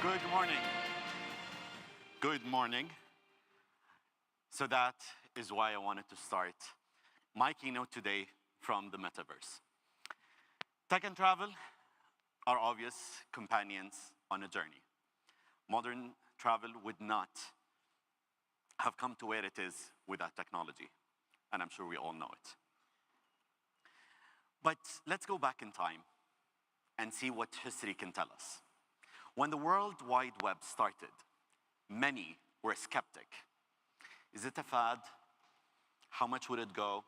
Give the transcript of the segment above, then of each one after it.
Good morning. Good morning. So that is why I wanted to start my keynote today from the metaverse. Tech and travel are obvious companions on a journey. Modern travel would not have come to where it is without technology, and I'm sure we all know it. But let's go back in time and see what history can tell us. When the World Wide Web started, many were skeptic. Is it a fad? How much would it go?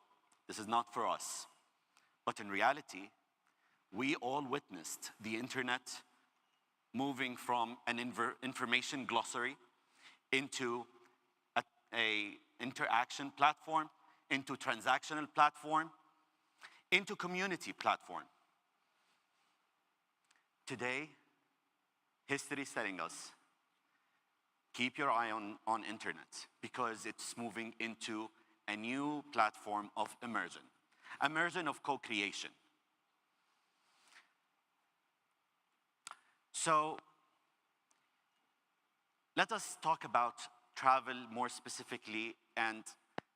This is not for us. But in reality, we all witnessed the internet moving from an information glossary into a interaction platform, into transactional platform, into community platform. Today, history is telling us, keep your eye on internet because it's moving into a new platform of immersion of co-creation. So let us talk about travel more specifically and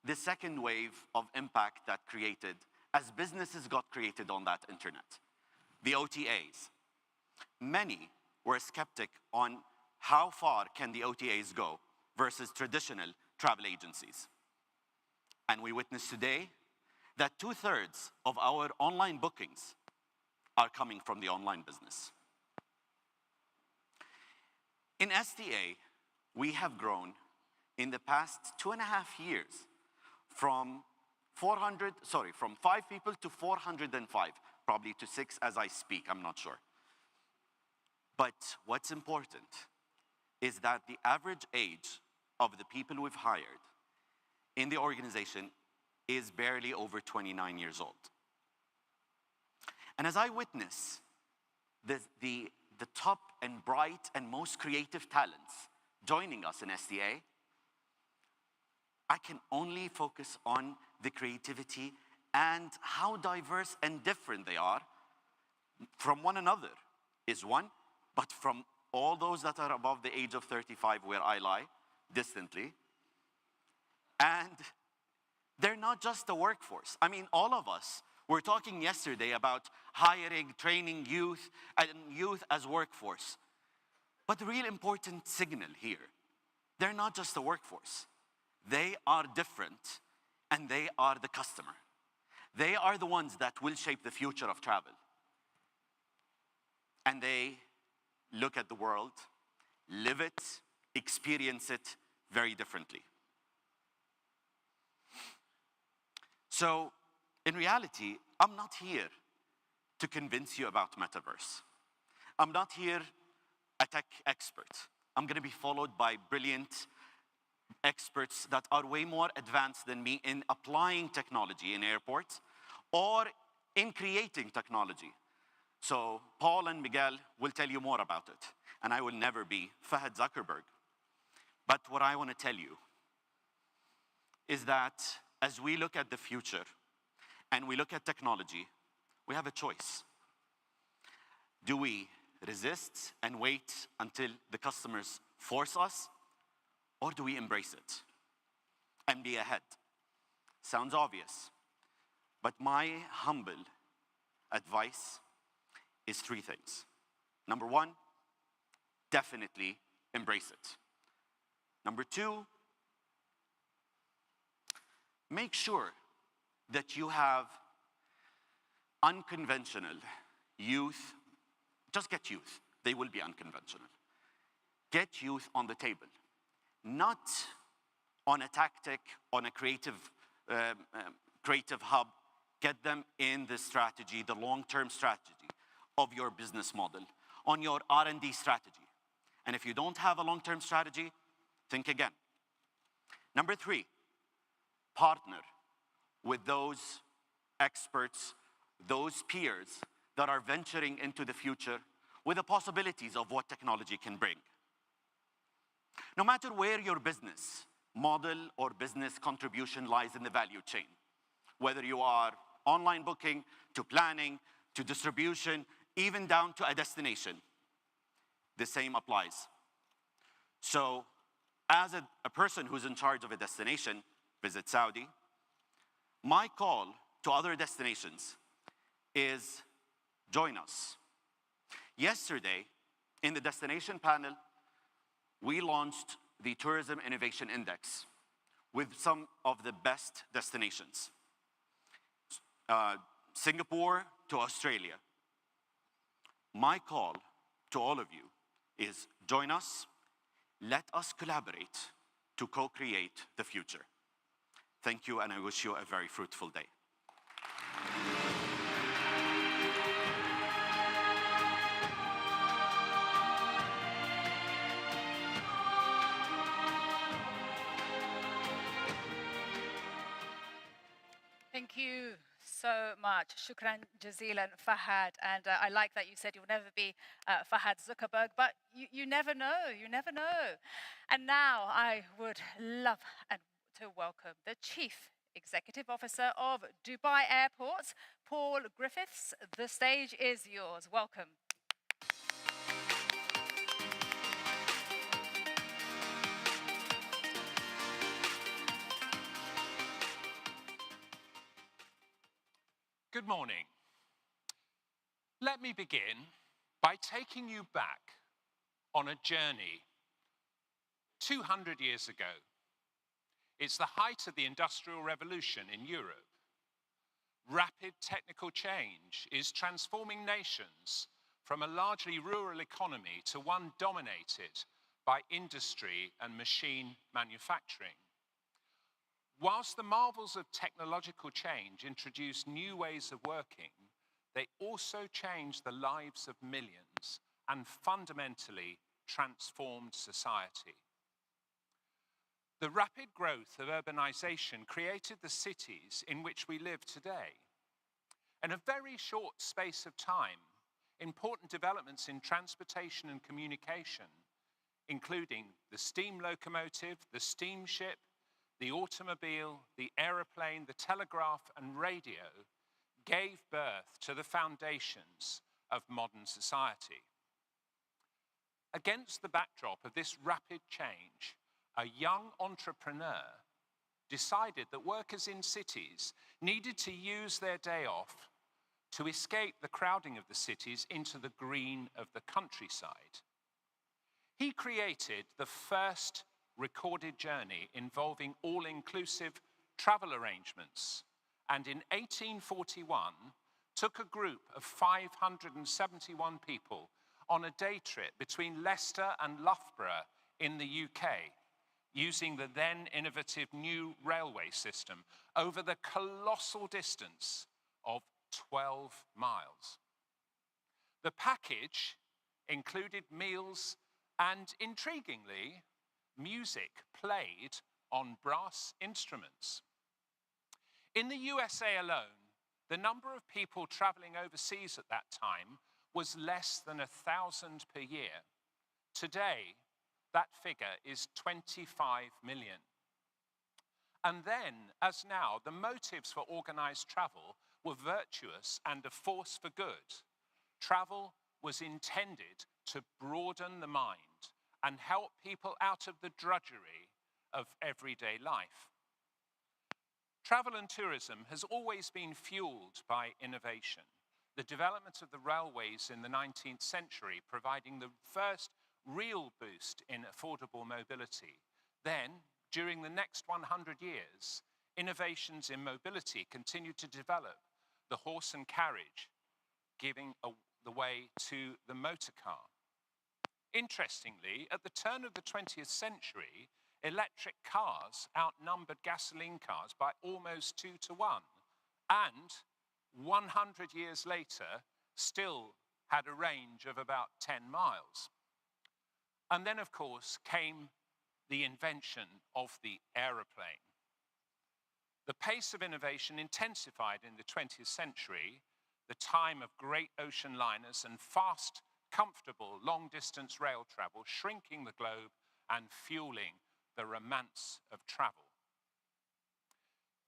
the second wave of impact that created as businesses got created on that internet, the OTAs. Many were skeptic on how far can the OTAs go versus traditional travel agencies. And we witness today that 2/3 of our online bookings are coming from the online business. In STA, we have grown in the past 2.5 years from 5 people to 405, probably to 6 as I speak, I'm not sure. But what's important is that the average age of the people we've hired in the organization is barely over 29 years old. And as I witness the top and bright and most creative talents joining us in STA, I can only focus on the creativity and how diverse and different they are from one another is one, but from all those that are above the age of 35, where I lie, distantly. And they're not just the workforce. I mean, all of us were talking yesterday about hiring, training youth, and youth as workforce. But the real important signal here, they're not just the workforce. They are different, and they are the customer. They are the ones that will shape the future of travel. And they look at the world, live it, experience it very differently. So, in reality, I'm not here to convince you about metaverse. I'm not here a tech expert. I'm going to be followed by brilliant experts that are way more advanced than me in applying technology in airports or in creating technology. So Paul and Miguel will tell you more about it, and I will never be Fahad Zuckerberg. But what I want to tell you is that as we look at the future and we look at technology, we have a choice. Do we resist and wait until the customers force us, or do we embrace it and be ahead? Sounds obvious, but my humble advice is 3 things. Number 1, definitely embrace it. Number 2, make sure that you have unconventional youth. Just get youth. They will be unconventional. Get youth on the table. Not on a tactic, on a creative hub. Get them in the strategy, the long-term strategy of your business model, on your R&D strategy. And if you don't have a long-term strategy, think again. Number 3, partner with those experts, those peers that are venturing into the future with the possibilities of what technology can bring. No matter where your business model or business contribution lies in the value chain, whether you are online booking, to planning, to distribution, even down to a destination, the same applies. So as a person who's in charge of a destination, Visit Saudi, my call to other destinations is join us. Yesterday, in the destination panel, we launched the Tourism Innovation Index with some of the best destinations. Singapore to Australia. My call to all of you is join us, let us collaborate to co-create the future. Thank you, and I wish you a very fruitful day. Thank you so much. Shukran jazilan, Fahad. And I like that you said you'll never be Fahad Zuckerberg, but you never know, you never know. And now I would love to welcome the Chief Executive Officer of Dubai Airports, Paul Griffiths. The stage is yours. Welcome. Good morning. Let me begin by taking you back on a journey 200 years ago. It's the height of the Industrial Revolution in Europe. Rapid technical change is transforming nations from a largely rural economy to one dominated by industry and machine manufacturing. Whilst the marvels of technological change introduced new ways of working, they also changed the lives of millions and fundamentally transformed society. The rapid growth of urbanization created the cities in which we live today. In a very short space of time, important developments in transportation and communication, including the steam locomotive, the steamship, the automobile, the aeroplane, the telegraph, and radio gave birth to the foundations of modern society. Against the backdrop of this rapid change, a young entrepreneur decided that workers in cities needed to use their day off to escape the crowding of the cities into the green of the countryside. He created the first recorded journey involving all-inclusive travel arrangements, and in 1841 took a group of 571 people on a day trip between Leicester and Loughborough in the UK, using the then innovative new railway system over the colossal distance of 12 miles. The package included meals and, intriguingly, music played on brass instruments. In the USA alone, the number of people traveling overseas at that time was less than 1,000 per year. Today, that figure is 25 million. And then, as now, the motives for organized travel were virtuous and a force for good. Travel was intended to broaden the mind and help people out of the drudgery of everyday life. Travel and tourism has always been fueled by innovation. The development of the railways in the 19th century providing the first real boost in affordable mobility. Then, during the next 100 years, innovations in mobility continued to develop, the horse and carriage giving the way to the motor car. Interestingly, at the turn of the 20th century, electric cars outnumbered gasoline cars by almost 2 to 1, and 100 years later, still had a range of about 10 miles. And then, of course, came the invention of the aeroplane. The pace of innovation intensified in the 20th century, the time of great ocean liners and fast, comfortable, long-distance rail travel, shrinking the globe and fueling the romance of travel.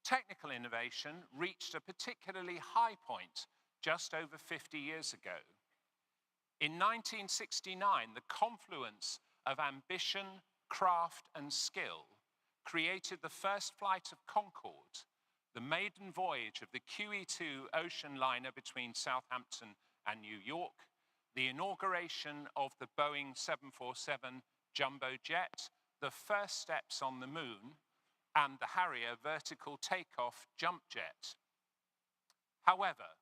Technical innovation reached a particularly high point just over 50 years ago. In 1969, the confluence of ambition, craft, and skill created the first flight of Concorde, the maiden voyage of the QE2 ocean liner between Southampton and New York, the inauguration of the Boeing 747 jumbo jet, the first steps on the moon, and the Harrier vertical takeoff jump jet. However,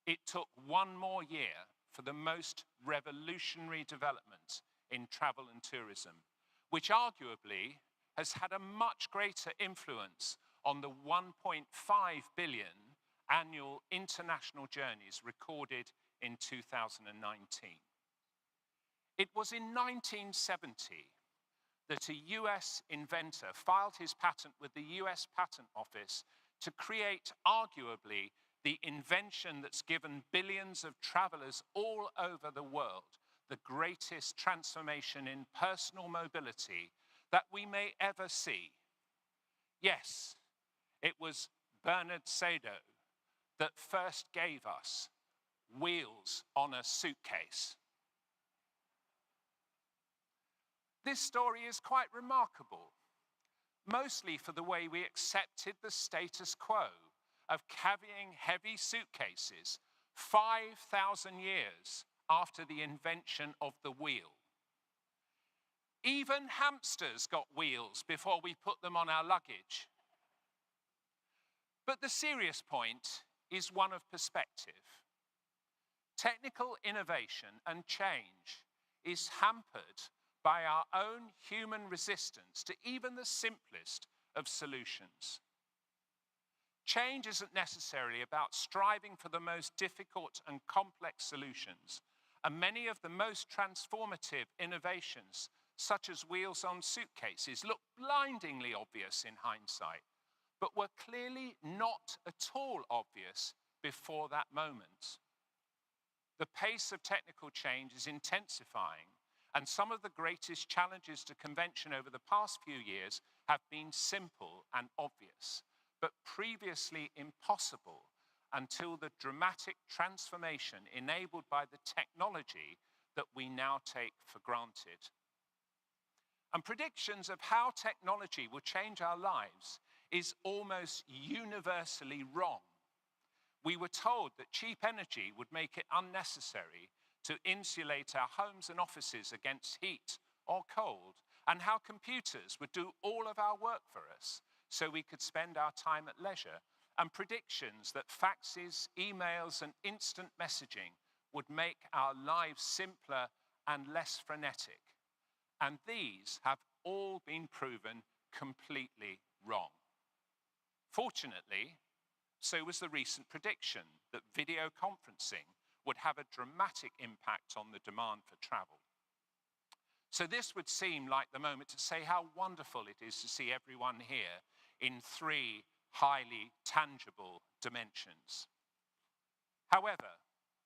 it took one more year for the most revolutionary development in travel and tourism, which arguably has had a much greater influence on the 1.5 billion annual international journeys recorded in 2019. It was in 1970 that a US inventor filed his patent with the US Patent Office to create arguably the invention that's given billions of travelers all over the world the greatest transformation in personal mobility that we may ever see. Yes, it was Bernard Sado that first gave us wheels on a suitcase. This story is quite remarkable, mostly for the way we accepted the status quo of carrying heavy suitcases 5,000 years after the invention of the wheel. Even hamsters got wheels before we put them on our luggage. But the serious point is one of perspective. Technical innovation and change is hampered by our own human resistance to even the simplest of solutions. Change isn't necessarily about striving for the most difficult and complex solutions, and many of the most transformative innovations, such as wheels on suitcases, look blindingly obvious in hindsight, but were clearly not at all obvious before that moment. The pace of technical change is intensifying, and some of the greatest challenges to convention over the past few years have been simple and obvious, but previously impossible until the dramatic transformation enabled by the technology that we now take for granted. And predictions of how technology will change our lives is almost universally wrong. We were told that cheap energy would make it unnecessary to insulate our homes and offices against heat or cold, and how computers would do all of our work for us so we could spend our time at leisure, and predictions that faxes, emails, and instant messaging would make our lives simpler and less frenetic. And these have all been proven completely wrong. Fortunately, so was the recent prediction that video conferencing would have a dramatic impact on the demand for travel. So this would seem like the moment to say how wonderful it is to see everyone here in 3 highly tangible dimensions. However,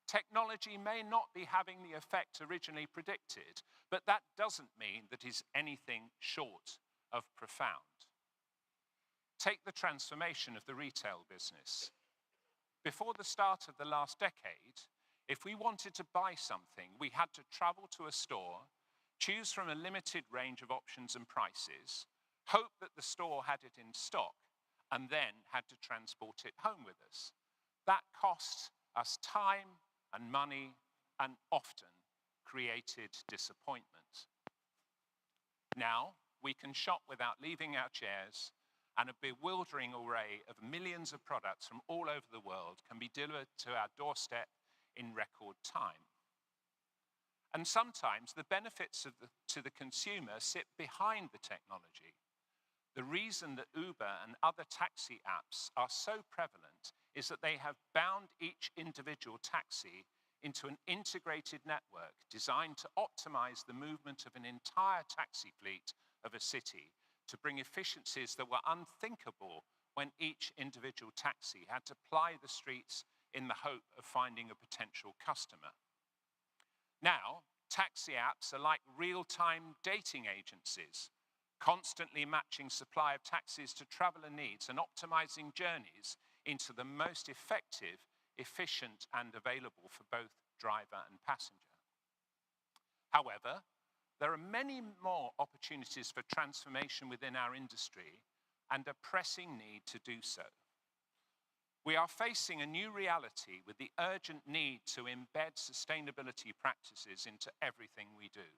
technology may not be having the effect originally predicted, but that doesn't mean that it's anything short of profound. Take the transformation of the retail business. Before the start of the last decade, if we wanted to buy something, we had to travel to a store, choose from a limited range of options and prices, hope that the store had it in stock, and then had to transport it home with us. That cost us time and money, and often created disappointment. Now, we can shop without leaving our chairs, and a bewildering array of millions of products from all over the world can be delivered to our doorstep in record time. And sometimes the benefits to the consumer sit behind the technology. The reason that Uber and other taxi apps are so prevalent is that they have bound each individual taxi into an integrated network designed to optimize the movement of an entire taxi fleet of a city to bring efficiencies that were unthinkable when each individual taxi had to ply the streets in the hope of finding a potential customer. Now, taxi apps are like real-time dating agencies, constantly matching supply of taxis to traveler needs and optimizing journeys into the most effective, efficient, and available for both driver and passenger. However, there are many more opportunities for transformation within our industry and a pressing need to do so. We are facing a new reality with the urgent need to embed sustainability practices into everything we do.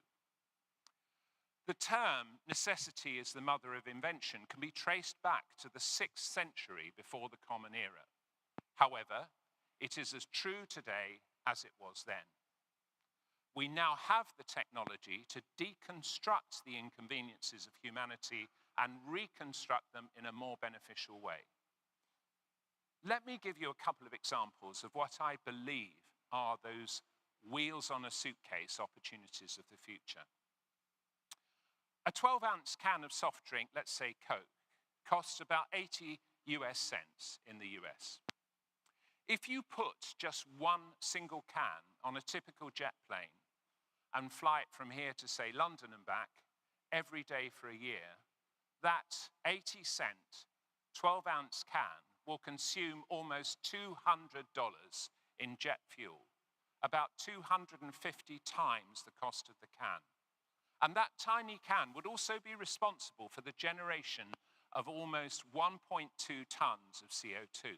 The term necessity is the mother of invention can be traced back to the 6th century before the Common Era. However, it is as true today as it was then. We now have the technology to deconstruct the inconveniences of humanity and reconstruct them in a more beneficial way. Let me give you a couple of examples of what I believe are those wheels on a suitcase opportunities of the future. A 12-ounce can of soft drink, let's say Coke, costs about 80 US cents in the US. If you put just one single can on a typical jet plane and fly it from here to, say, London and back every day for a year, that 80-cent 12-ounce can will consume almost $200 in jet fuel, about 250 times the cost of the can. And that tiny can would also be responsible for the generation of almost 1.2 tons of CO2.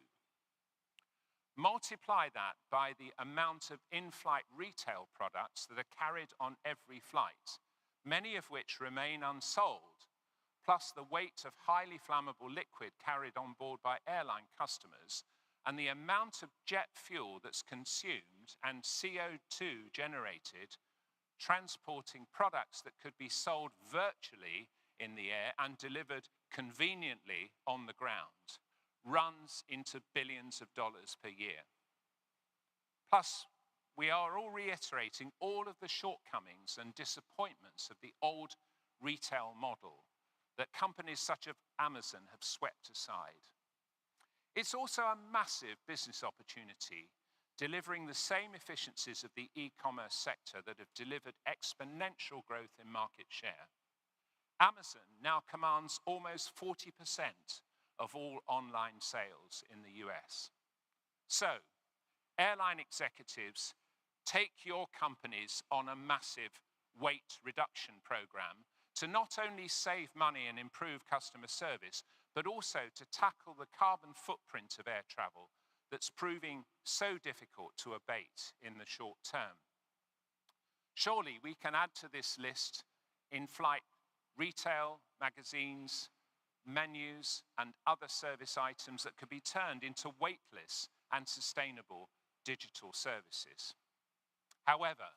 Multiply that by the amount of in-flight retail products that are carried on every flight, many of which remain unsold, plus the weight of highly flammable liquid carried on board by airline customers, and the amount of jet fuel that's consumed and CO2 generated, transporting products that could be sold virtually in the air and delivered conveniently on the ground, runs into billions of dollars per year. Plus, we are all reiterating all of the shortcomings and disappointments of the old retail model that companies such as Amazon have swept aside. It's also a massive business opportunity, delivering the same efficiencies of the e-commerce sector that have delivered exponential growth in market share. Amazon now commands almost 40% of all online sales in the US. So, airline executives, take your companies on a massive weight reduction program to not only save money and improve customer service, but also to tackle the carbon footprint of air travel that's proving so difficult to abate in the short term. Surely we can add to this list in-flight retail, magazines, menus, and other service items that could be turned into weightless and sustainable digital services. However,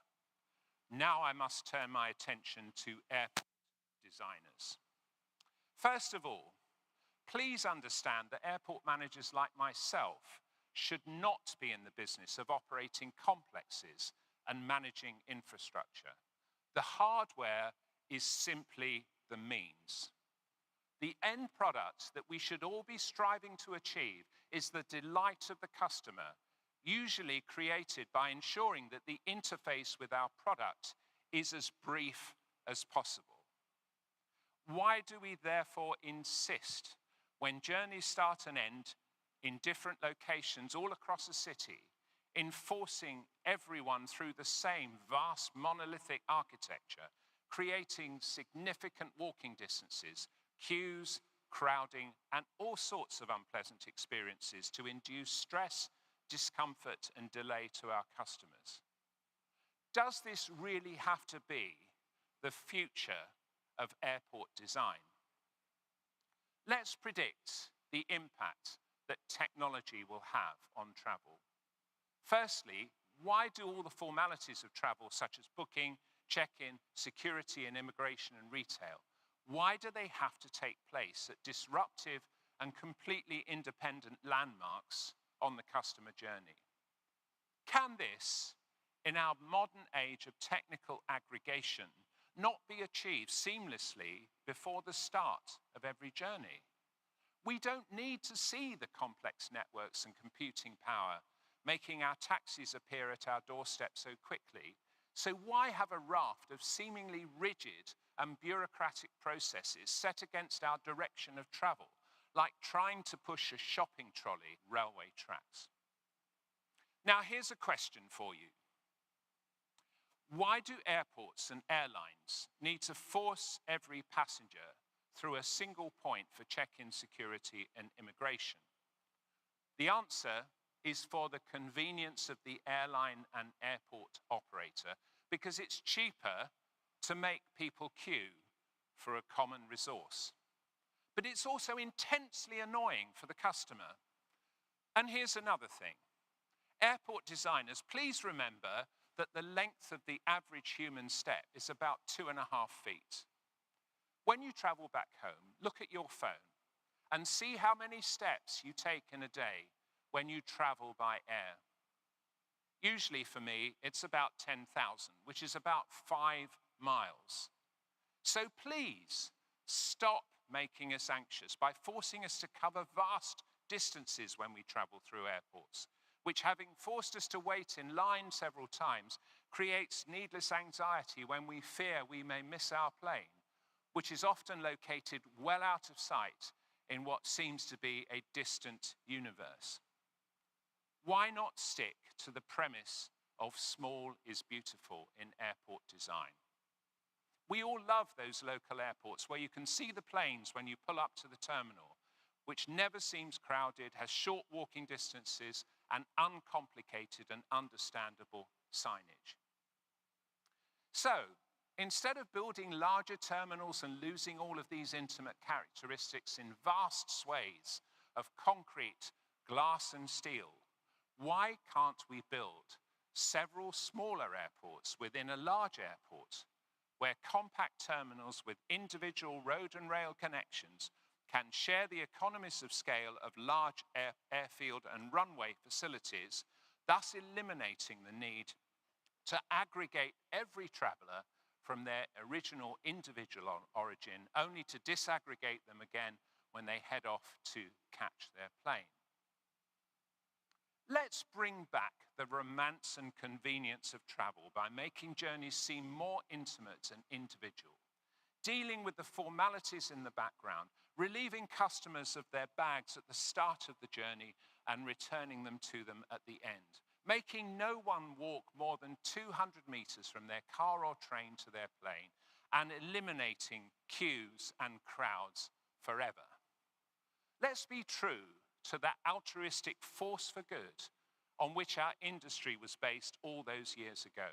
now I must turn my attention to airport designers. First of all, please understand that airport managers like myself should not be in the business of operating complexes and managing infrastructure. The hardware is simply the means. The end product that we should all be striving to achieve is the delight of the customer, usually created by ensuring that the interface with our product is as brief as possible. Why do we therefore insist, when journeys start and end in different locations all across a city, in forcing everyone through the same vast monolithic architecture, creating significant walking distances, queues, crowding, and all sorts of unpleasant experiences to induce stress, discomfort, and delay to our customers? Does this really have to be the future of airport design? Let's predict the impact that technology will have on travel. Firstly, why do all the formalities of travel, such as booking, check-in, security and immigration and retail, why do they have to take place at disruptive and completely independent landmarks on the customer journey? Can this, in our modern age of technical aggregation, not be achieved seamlessly before the start of every journey? We don't need to see the complex networks and computing power making our taxis appear at our doorstep so quickly. So why have a raft of seemingly rigid and bureaucratic processes set against our direction of travel, like trying to push a shopping trolley railway tracks? Now, here's a question for you. Why do airports and airlines need to force every passenger through a single point for check-in, security, and immigration? The answer is for the convenience of the airline and airport operator, because it's cheaper to make people queue for a common resource. But it's also intensely annoying for the customer. And here's another thing. Airport designers, please remember that the length of the average human step is about 2.5 feet. When you travel back home, look at your phone and see how many steps you take in a day when you travel by air. Usually for me, it's about 10,000, which is about 5 miles. So please stop making us anxious by forcing us to cover vast distances when we travel through airports, which, having forced us to wait in line several times, creates needless anxiety when we fear we may miss our plane, which is often located well out of sight in what seems to be a distant universe. Why not stick to the premise of small is beautiful in airport design? We all love those local airports where you can see the planes when you pull up to the terminal, which never seems crowded, has short walking distances, and uncomplicated and understandable signage. So, instead of building larger terminals and losing all of these intimate characteristics in vast swathes of concrete, glass, and steel, why can't we build several smaller airports within a large airport, where compact terminals with individual road and rail connections can share the economies of scale of large airfield and runway facilities, thus eliminating the need to aggregate every traveller from their original individual origin, only to disaggregate them again when they head off to catch their plane. Let's bring back the romance and convenience of travel by making journeys seem more intimate and individual, dealing with the formalities in the background, relieving customers of their bags at the start of the journey and returning them to them at the end, making no one walk more than 200 meters from their car or train to their plane, and eliminating queues and crowds forever. Let's be true to that altruistic force for good on which our industry was based all those years ago.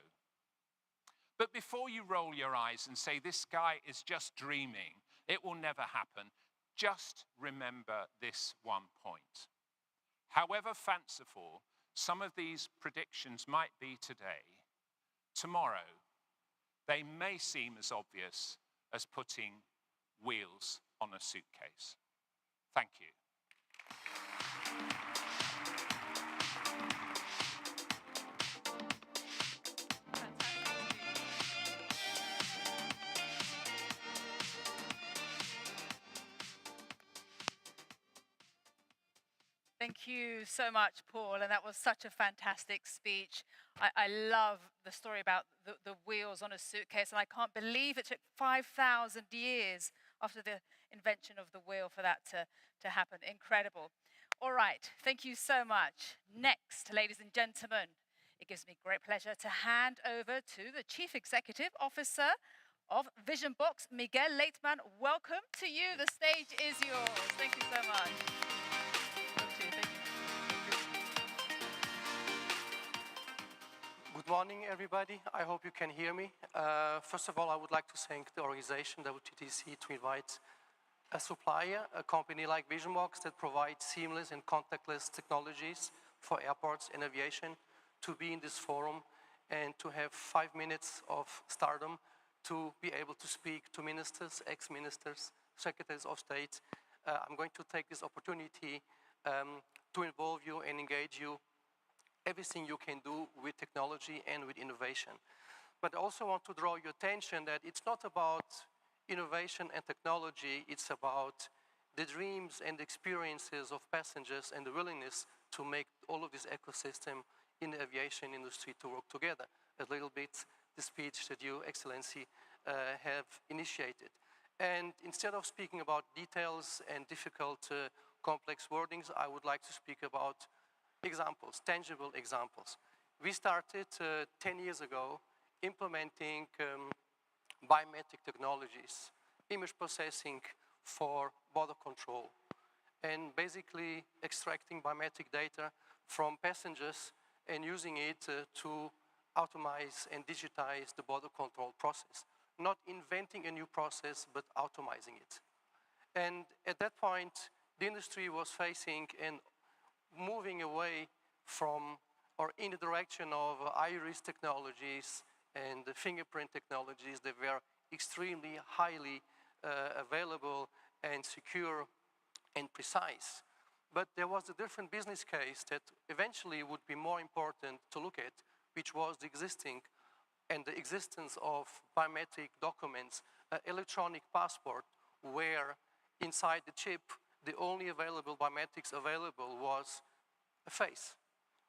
But before you roll your eyes and say this guy is just dreaming, it will never happen, just remember this one point. However fanciful some of these predictions might be today, tomorrow they may seem as obvious as putting wheels on a suitcase. Thank you. Thank you so much, Paul, and that was such a fantastic speech. I love the story about the wheels on a suitcase, and I can't believe it took 5,000 years after the invention of the wheel for that to happen. Incredible. All right, thank you so much. Next, ladies and gentlemen, it gives me great pleasure to hand over to the Chief Executive Officer of Visionbox, Miguel Leitman. Welcome to you. The stage is yours. Thank you so much. Good morning, everybody. I hope you can hear me. First of all, I would like to thank the organization, the Wttc, to invite a supplier, a company like Visionbox that provides seamless and contactless technologies for airports and aviation, to be in this forum and to have 5 minutes of stardom to be able to speak to ministers, ex-ministers, secretaries of state. I'm going to take this opportunity to involve you and engage you everything you can do with technology and with innovation. But I also want to draw your attention that it's not about innovation and technology, it's about the dreams and experiences of passengers and the willingness to make all of this ecosystem in the aviation industry to work together. A little bit the speech that you, Excellency, have initiated. And instead of speaking about details and difficult, complex wordings, I would like to speak about examples, tangible examples. We started 10 years ago implementing biometric technologies, image processing for border control, and basically extracting biometric data from passengers and using it to automate and digitize the border control process. Not inventing a new process, but automizing it. And at that point, the industry was facing and moving away from or in the direction of iris technologies and the fingerprint technologies that were extremely highly available and secure and precise. But there was a different business case that eventually would be more important to look at, which was the existence of biometric documents, electronic passport, where inside the chip, the only available biometrics available was a face.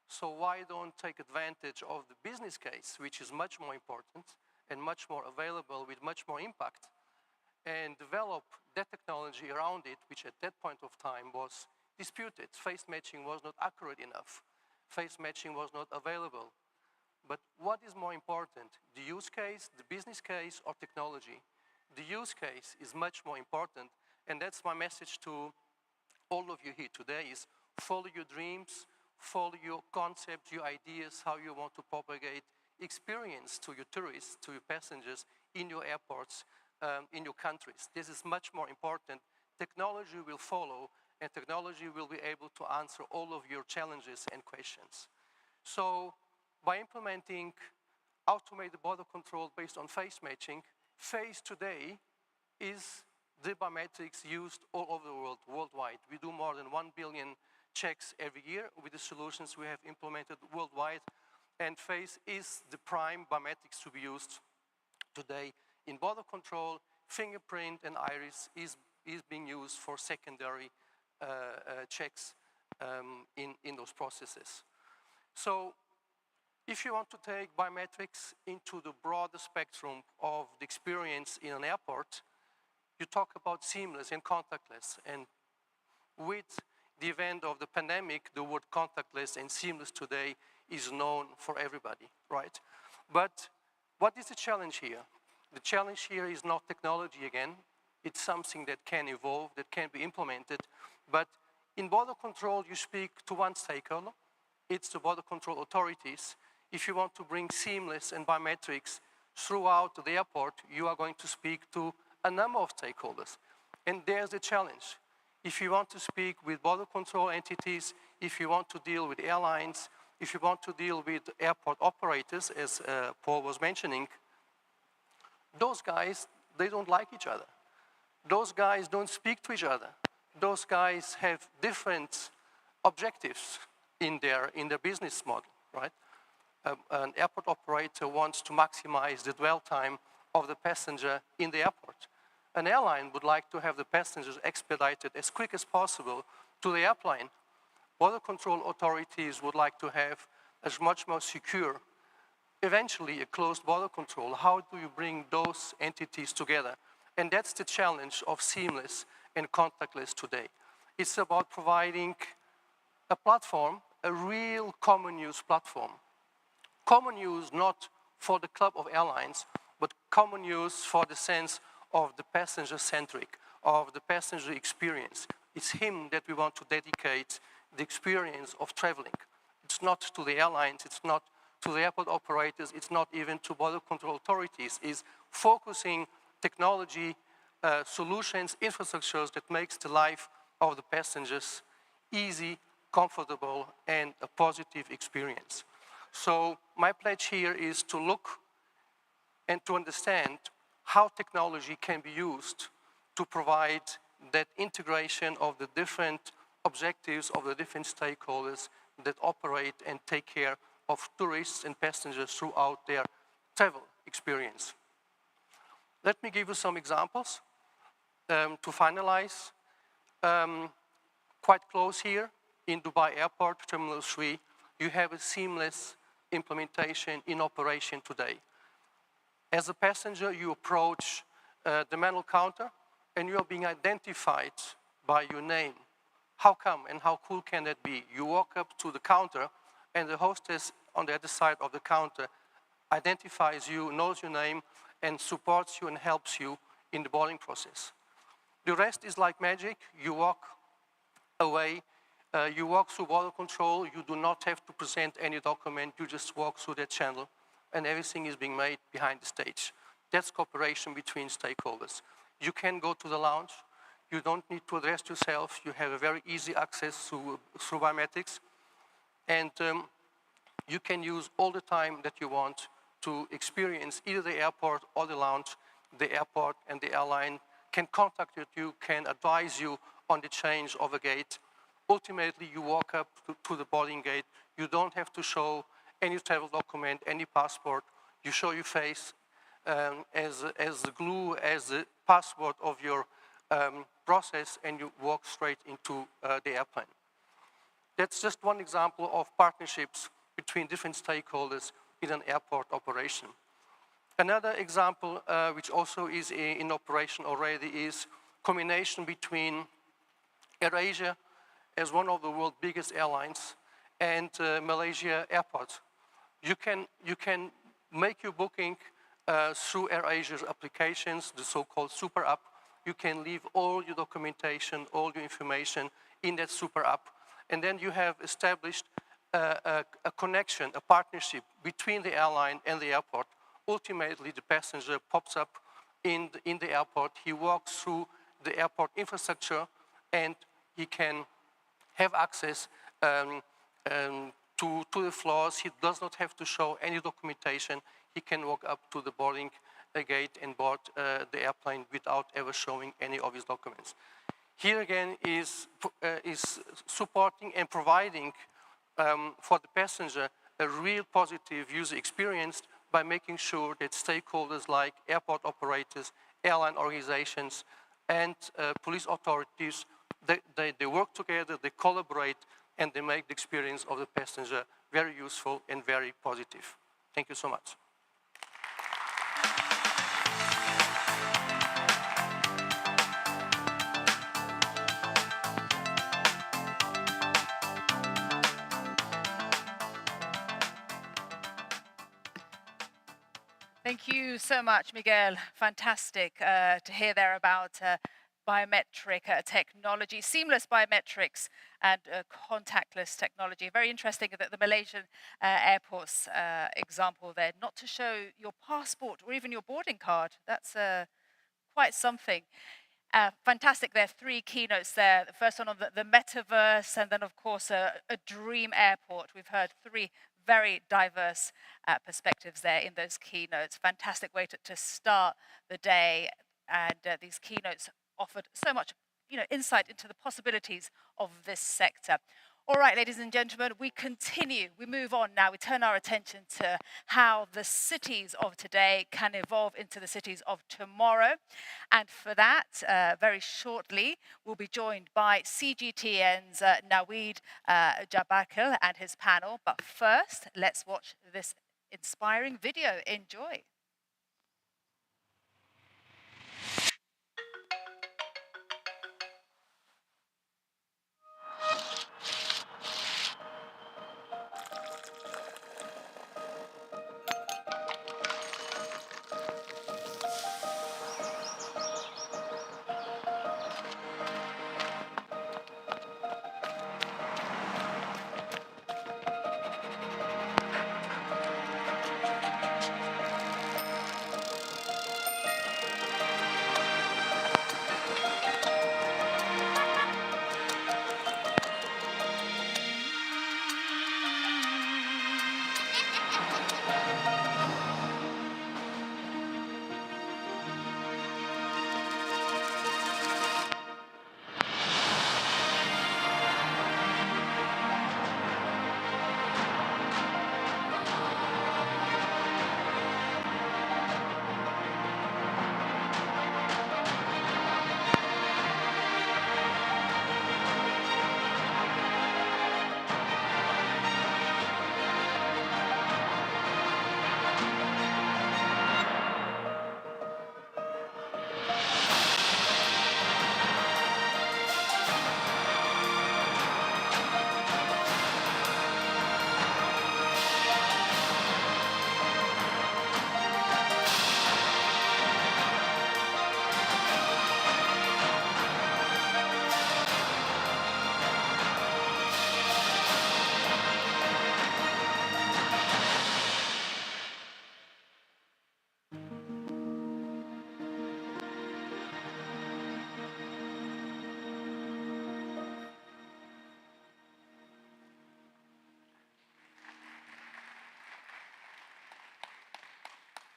So why don't take advantage of the business case, which is much more important and much more available with much more impact, and develop that technology around it, which at that point of time was disputed. Face matching was not accurate enough. Face matching was not available. But what is more important, the use case, the business case, or technology? The use case is much more important, and that's my message to all of you here today is follow your dreams, follow your concepts, your ideas, how you want to propagate experience to your tourists, to your passengers in your airports, in your countries. This is much more important. Technology will follow, and technology will be able to answer all of your challenges and questions. So by implementing automated border control based on face matching, face today is the biometrics used all over the world, worldwide. We do more than 1 billion checks every year with the solutions we have implemented worldwide, and face is the prime biometrics to be used today in border control. Fingerprint and iris is being used for secondary checks in those processes. So if you want to take biometrics into the broader spectrum of the experience in an airport, you talk about seamless and contactless. And with the event of the pandemic, the word contactless and seamless today is known for everybody, right? But what is the challenge here? The challenge here is not technology again. It's something that can evolve, that can be implemented. But in border control, you speak to one stakeholder. It's the border control authorities. If you want to bring seamless and biometrics throughout the airport, you are going to speak to a number of stakeholders. And there's the challenge. If you want to speak with border control entities, if you want to deal with airlines, if you want to deal with airport operators, as Paul was mentioning, those guys, they don't like each other. Those guys don't speak to each other. Those guys have different objectives in their business model, right? An airport operator wants to maximize the dwell time of the passenger in the airport. An airline would like to have the passengers expedited as quick as possible to the airplane. Border control authorities would like to have as much more secure, eventually a closed border control. How do you bring those entities together? And that's the challenge of seamless and contactless today. It's about providing a platform, a real common use platform. Common use not for the club of airlines, but common use for the sense of the passenger-centric, of the passenger experience. It's him that we want to dedicate the experience of traveling. It's not to the airlines, it's not to the airport operators, it's not even to border control authorities. It's focusing technology, solutions, infrastructures that makes the life of the passengers easy, comfortable, and a positive experience. So my pledge here is to look and to understand how technology can be used to provide that integration of the different objectives of the different stakeholders that operate and take care of tourists and passengers throughout their travel experience. Let me give you some examples to finalize. Quite close here in Dubai Airport, Terminal 3, you have a seamless implementation in operation today. As a passenger, you approach the manual counter and you are being identified by your name. How come and how cool can that be? You walk up to the counter and the hostess on the other side of the counter identifies you, knows your name, and supports you and helps you in the boarding process. The rest is like magic. You walk away, you walk through border control, you do not have to present any document, you just walk through that channel, and everything is being made behind the stage. That's cooperation between stakeholders. You can go to the lounge, you don't need to address yourself, you have a very easy access through biometrics, and you can use all the time that you want to experience either the airport or the lounge. The airport and the airline can contact you, can advise you on the change of a gate. Ultimately, you walk up to the boarding gate. You don't have to show any travel document, any passport. You show your face as the glue, as the passport of your process, and you walk straight into the airplane. That's just one example of partnerships between different stakeholders in an airport operation. Another example, which also is in operation already, is combination between AirAsia as one of the world's biggest airlines and Malaysia Airport. You can make your booking through AirAsia's applications, the so-called super app. You can leave all your documentation, all your information in that super app. And then you have established a connection, a partnership between the airline and the airport. Ultimately, the passenger pops up in the airport. He walks through the airport infrastructure, and he can have access to the floors. He does not have to show any documentation. He can walk up to the boarding gate and board the airplane without ever showing any of his documents. Here again is supporting and providing for the passenger a real positive user experience by making sure that stakeholders like airport operators, airline organizations, and police authorities, they work together, they collaborate, and they make the experience of the passenger very useful and very positive. Thank you so much. Thank you so much, Miguel. Fantastic to hear there about biometric technology, seamless biometrics and contactless technology. Very interesting that the Malaysian airports example there, not to show your passport or even your boarding card. That's quite something. Fantastic, there are 3 keynotes there. The first one on the metaverse, and then of course a dream airport. We've heard 3 very diverse perspectives there in those keynotes. Fantastic way to start the day, and these keynotes offered so much insight into the possibilities of this sector. All right, ladies and gentlemen, we continue, we move on now, we turn our attention to how the cities of today can evolve into the cities of tomorrow. And for that, very shortly, we'll be joined by CGTN's Naweed Jabakil and his panel. But first, let's watch this inspiring video. Enjoy.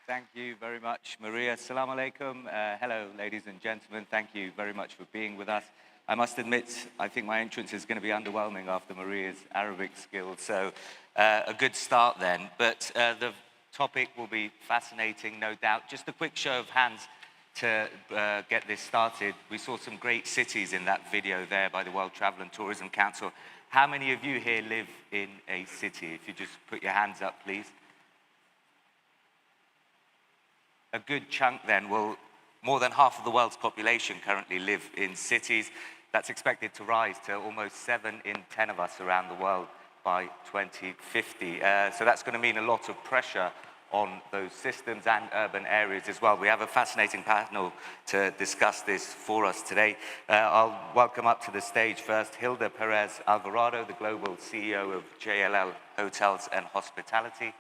Thank you very much, Maria. Assalamu alaikum. Hello, ladies and gentlemen. Thank you very much for being with us. I must admit, I think my entrance is going to be underwhelming after Maria's Arabic skills, so a good start then. But the topic will be fascinating, no doubt. Just a quick show of hands to get this started. We saw some great cities in that video there by the World Travel and Tourism Council. How many of you here live in a city? If you just put your hands up, please. A good chunk then will, more than half of the world's population currently live in cities. That's expected to rise to almost 7 in 10 of us around the world by 2050. So that's going to mean a lot of pressure on those systems and urban areas as well. We have a fascinating panel to discuss this for us today. I'll welcome up to the stage first Hilda Perez Alvarado, the global CEO of JLL Hotels and Hospitality.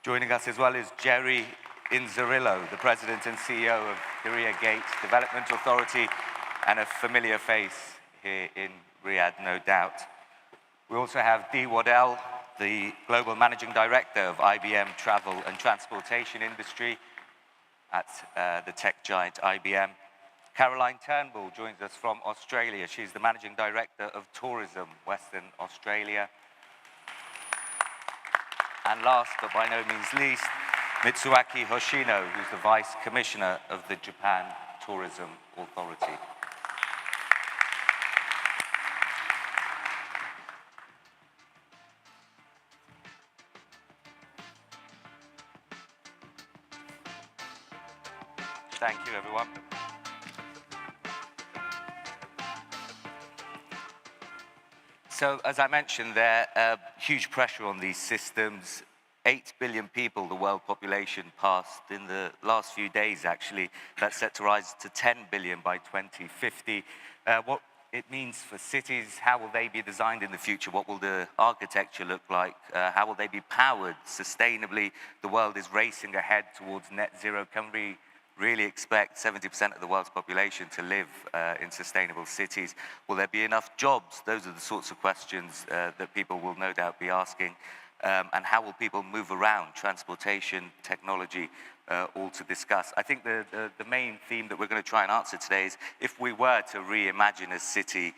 Joining us as well is Jerry Inzerillo, the president and CEO of Diriyah Gate Development Authority, and a familiar face here in Riyadh, no doubt. We also have Dee Waddell, the global managing director of IBM Travel and Transportation Industry at the tech giant IBM. Caroline Turnbull joins us from Australia. She's the managing director of Tourism Western Australia. And last, but by no means least, Mitsuaki Hoshino, who's the Vice Commissioner of the Japan Tourism Authority. Thank you, everyone. So, as I mentioned there, huge pressure on these systems. 8 billion people, the world population, passed in the last few days, actually. That's set to rise to 10 billion by 2050. What it means for cities, how will they be designed in the future? What will the architecture look like? How will they be powered sustainably? The world is racing ahead towards net zero. Can we really expect 70% of the world's population to live in sustainable cities? Will there be enough jobs? Those are the sorts of questions that people will no doubt be asking. And how will people move around? Transportation, technology, all to discuss. I think the main theme that we're going to try and answer today is, if we were to reimagine a city,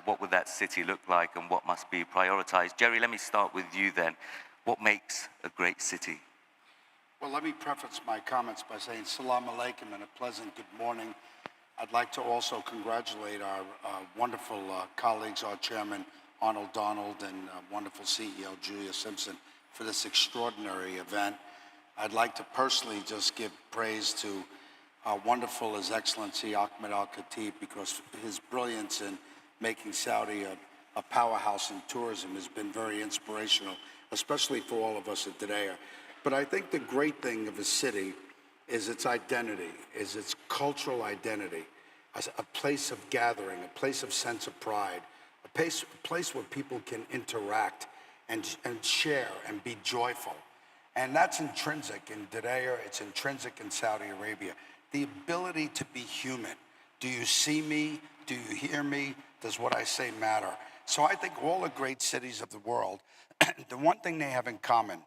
what would that city look like and what must be prioritized? Jerry, let me start with you then. What makes a great city? Well, let me preface my comments by saying salam alaikum and a pleasant good morning. I'd like to also congratulate our wonderful colleagues, our chairman, Arnold Donald, and wonderful CEO, Julia Simpson, for this extraordinary event. I'd like to personally just give praise to wonderful His Excellency Ahmed Al-Khatib, because his brilliance in making Saudi a powerhouse in tourism has been very inspirational, especially for all of us at Diriyah. But I think the great thing of a city is its identity, is its cultural identity, as a place of gathering, a place of sense of pride, a place where people can interact and share and be joyful. And that's intrinsic in Diriyah, it's intrinsic in Saudi Arabia. The ability to be human. Do you see me? Do you hear me? Does what I say matter? So I think all the great cities of the world, the one thing they have in common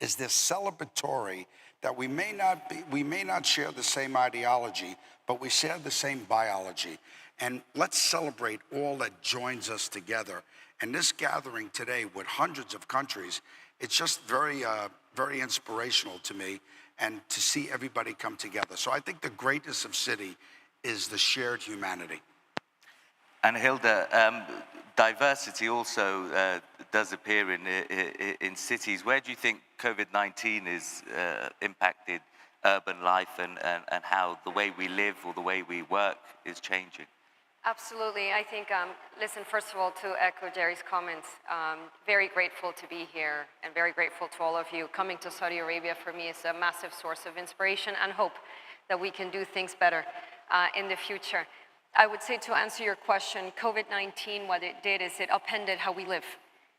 is this celebratory, that we may not share the same ideology, but we share the same biology. And let's celebrate all that joins us together. And this gathering today with hundreds of countries, it's just very, very inspirational to me, and to see everybody come together. So I think the greatness of city is the shared humanity. And Hilda, diversity also does appear in cities. Where do you think COVID-19 has impacted urban life and how the way we live or the way we work is changing? Absolutely. I think, listen, first of all, to echo Jerry's comments, very grateful to be here and very grateful to all of you. Coming to Saudi Arabia for me is a massive source of inspiration and hope that we can do things better in the future. I would say, to answer your question, COVID-19, what it did is it upended how we live.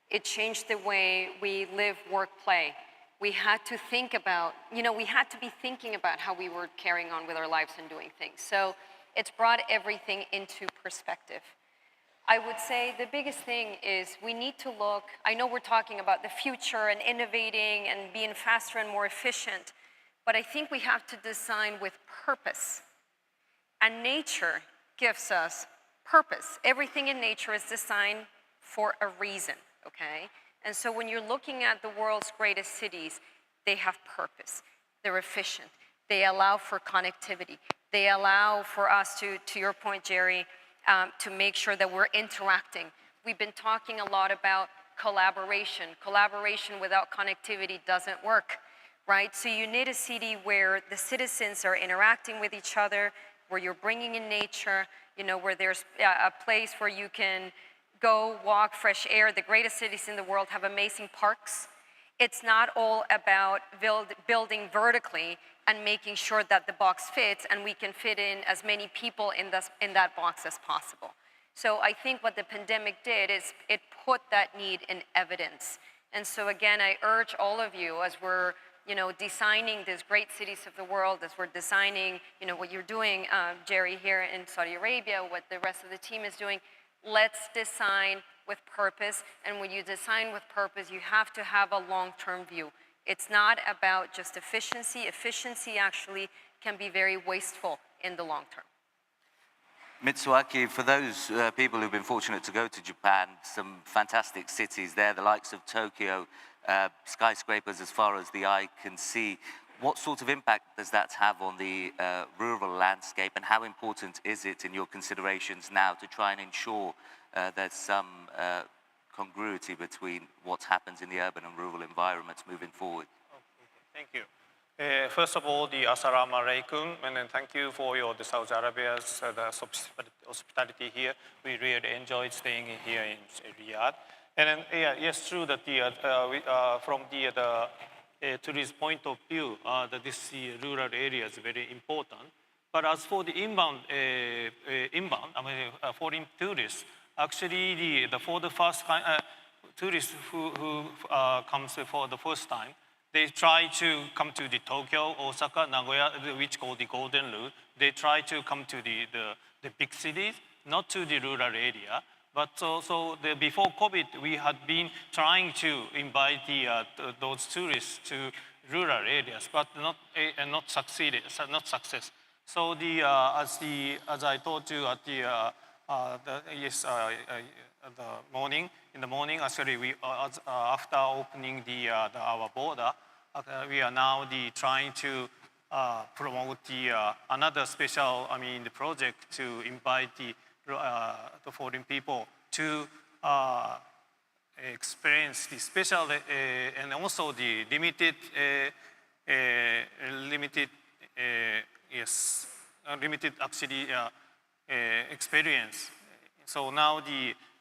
It changed the way we live, work, play. We had to think about, we had to be thinking about how we were carrying on with our lives and doing things. So it's brought everything into perspective. I would say the biggest thing is we need to look, I know we're talking about the future and innovating and being faster and more efficient, but I think we have to design with purpose. And nature gives us purpose. Everything in nature is designed for a reason, okay? And so when you're looking at the world's greatest cities, they have purpose. They're efficient. They allow for connectivity. They allow for us to your point, Jerry, to make sure that we're interacting. We've been talking a lot about collaboration. Collaboration without connectivity doesn't work, right? So you need a city where the citizens are interacting with each other, where you're bringing in nature, you know, where there's a place where you can go walk, fresh air. The greatest cities in the world have amazing parks. It's not all about building vertically and making sure that the box fits and we can fit in as many people in that box as possible. So I think what the pandemic did is it put that need in evidence. And so again, I urge all of you as we're designing these great cities of the world, as we're designing, what you're doing, Jerry, here in Saudi Arabia, what the rest of the team is doing, let's design with purpose. And when you design with purpose, you have to have a long-term view. It's not about just efficiency. Efficiency actually can be very wasteful in the long term. Mitsuaki, for those people who've been fortunate to go to Japan, some fantastic cities there, the likes of Tokyo, skyscrapers as far as the eye can see. What sort of impact does that have on the rural landscape, and how important is it in your considerations now to try and ensure there's some congruity between what happens in the urban and rural environments moving forward? Okay, thank you. First of all, the Assalamu alaikum, and then thank you for the Saudi Arabia's the hospitality here. We really enjoyed staying here in Riyadh. And then, yes, true that from the tourist point of view, that this rural area is very important. But as for the inbound, foreign tourists, actually, for the first tourists who comes for the first time, they try to come to the Tokyo, Osaka, Nagoya, which called the Golden Route. They try to come to the big cities, not to the rural area. But before COVID, we had been trying to invite those tourists to rural areas, but not success. So as I told you at in the morning, actually, we after opening our border, we are now trying to promote another special, the project to invite the foreign people to experience the special and also the limited actually experience. So now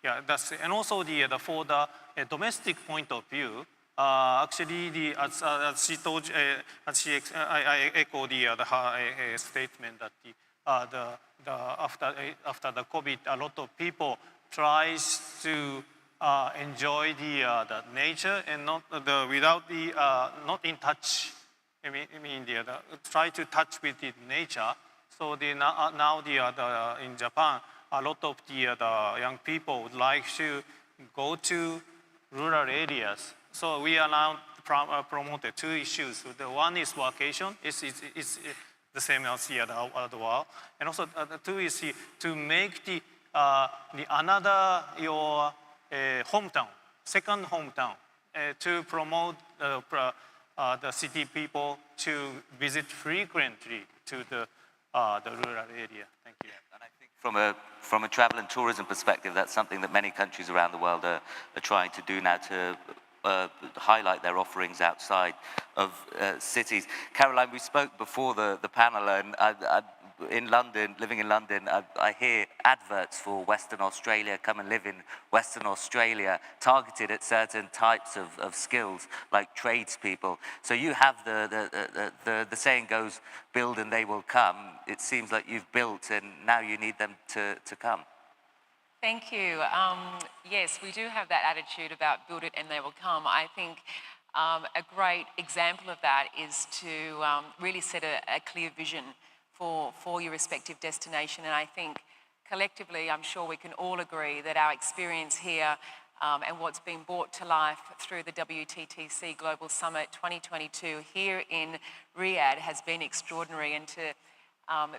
and also for the domestic point of view, actually as she told, I echo her statement that after the COVID, a lot of people tries to enjoy the nature and not in touch. Try to touch with the nature. So now in Japan, a lot of the young people would like to go to rural areas. So we are now promoted two issues. The one is vacation. It's the same as the other world. And also the two is to make the another your hometown, second hometown, to promote the city people to visit frequently to the rural area. Thank you. And I think from a travel and tourism perspective, that's something that many countries around the world are trying to do now to highlight their offerings outside of cities. Caroline, we spoke before the panel, and in London, living in London, I hear adverts for Western Australia, come and live in Western Australia, targeted at certain types of skills, like tradespeople. So you have the saying goes, build and they will come. It seems like you've built and now you need them to come. Thank you. Yes, we do have that attitude about build it and they will come. I think a great example of that is to really set a clear vision for your respective destination. And I think collectively, I'm sure we can all agree that our experience here and what's been brought to life through the WTTC Global Summit 2022 here in Riyadh has been extraordinary. And to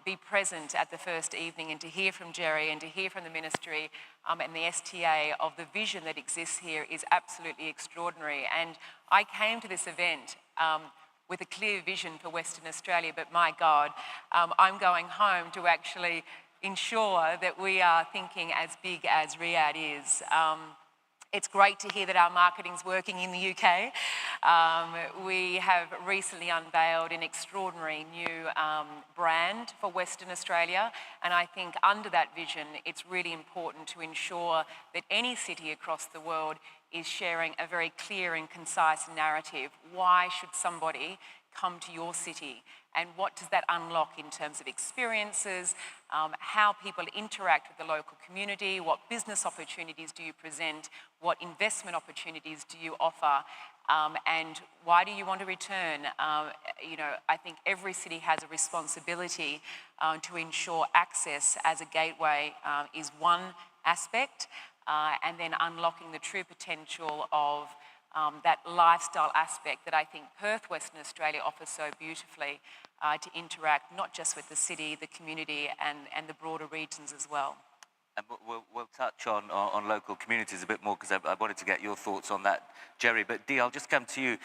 be present at the first evening and to hear from Jerry and to hear from the Ministry and the STA of the vision that exists here is absolutely extraordinary. And I came to this event with a clear vision for Western Australia, but my God, I'm going home to actually ensure that we are thinking as big as Riyadh is. It's great to hear that our marketing's working in the UK. We have recently unveiled an extraordinary new brand for Western Australia, and I think under that vision, it's really important to ensure that any city across the world is sharing a very clear and concise narrative. Why should somebody come to your city? And what does that unlock in terms of experiences, how people interact with the local community, what business opportunities do you present, what investment opportunities do you offer, and why do you want to return? You know, I think every city has a responsibility to ensure access as a gateway is one aspect, and then unlocking the true potential of that lifestyle aspect that I think Perth, Western Australia offers so beautifully to interact not just with the city, the community and the broader regions as well. And we'll touch on local communities a bit more because I wanted to get your thoughts on that, Jerry. But Dee, I'll just come to you.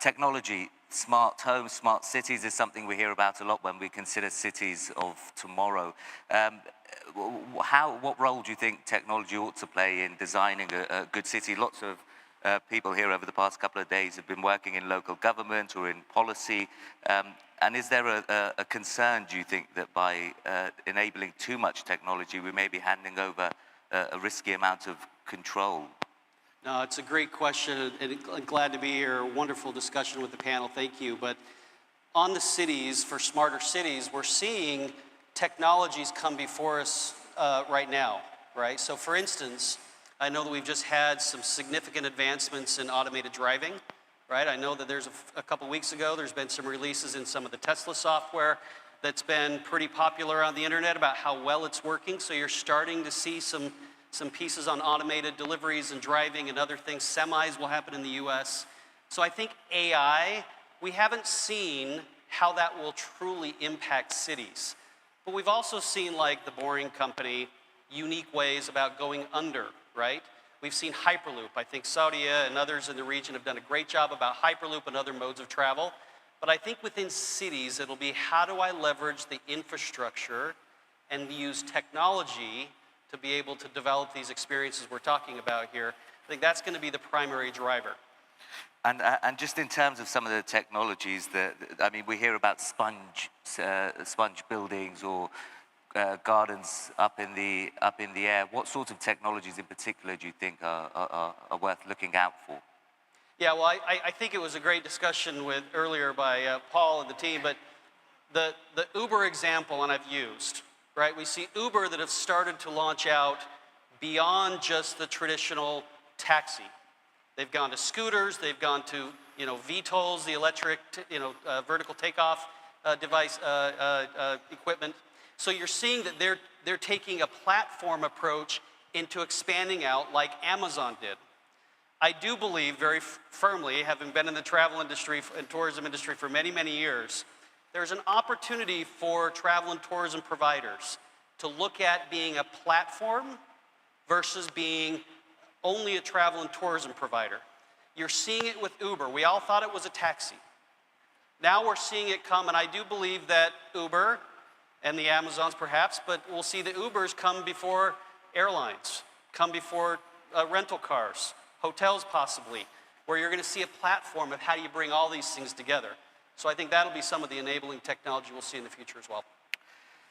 Technology, smart homes, smart cities is something we hear about a lot when we consider cities of tomorrow. What role do you think technology ought to play in designing a good city? Lots of people here over the past couple of days have been working in local government or in policy. And is there a concern, do you think, that by enabling too much technology, we may be handing over a risky amount of control? No, it's a great question, and glad to be here. Wonderful discussion with the panel, thank you. But on the cities, for smarter cities, we're seeing technologies come before us right now, right? So for instance, I know that we've just had some significant advancements in automated driving, right? I know that there's a couple weeks ago, there's been some releases in some of the Tesla software that's been pretty popular on the internet about how well it's working. So you're starting to see some pieces on automated deliveries and driving and other things. Semis will happen in the US. So I think AI, we haven't seen how that will truly impact cities. But we've also seen, like the Boring Company, unique ways about going under, right? We've seen Hyperloop. I think Saudia and others in the region have done a great job about Hyperloop and other modes of travel. But I think within cities, it'll be how do I leverage the infrastructure and use technology to be able to develop these experiences we're talking about here. I think that's going to be the primary driver. And just in terms of some of the technologies that, I mean, we hear about sponge buildings or gardens up in the air. What sorts of technologies in particular do you think are worth looking out for? Yeah, well, I think it was a great discussion earlier by Paul and the team, but the Uber example, and I've used, right? We see Uber that have started to launch out beyond just the traditional taxi. They've gone to scooters, they've gone to, VTOLs, the electric, vertical takeoff device equipment. So you're seeing that they're taking a platform approach into expanding out like Amazon did. I do believe very firmly, having been in the travel industry and tourism industry for many, many years, there's an opportunity for travel and tourism providers to look at being a platform versus being only a travel and tourism provider. You're seeing it with Uber. We all thought it was a taxi. Now we're seeing it come, and I do believe that Uber and the Amazons perhaps, but we'll see the Ubers come before airlines, come before rental cars, hotels possibly, where you're going to see a platform of how do you bring all these things together. So I think that'll be some of the enabling technology we'll see in the future as well.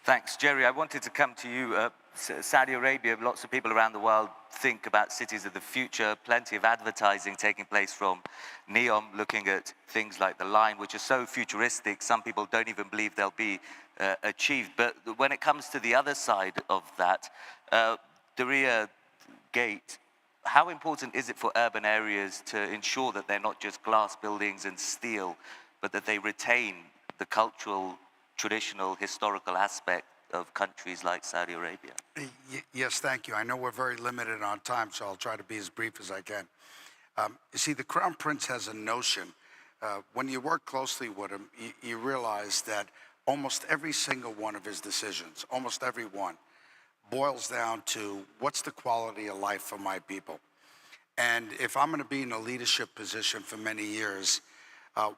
Thanks, Jerry. I wanted to come to you. Saudi Arabia, lots of people around the world think about cities of the future, plenty of advertising taking place from NEOM, looking at things like the line, which are so futuristic, some people don't even believe they'll be achieved. But when it comes to the other side of that, Diriyah Gate, how important is it for urban areas to ensure that they're not just glass buildings and steel, but that they retain the cultural, traditional, historical aspect of countries like Saudi Arabia? Yes, thank you. I know we're very limited on time, so I'll try to be as brief as I can. You see, the Crown Prince has a notion. When you work closely with him, you realize that almost every single one of his decisions, almost every one, boils down to what's the quality of life for my people. And if I'm going to be in a leadership position for many years,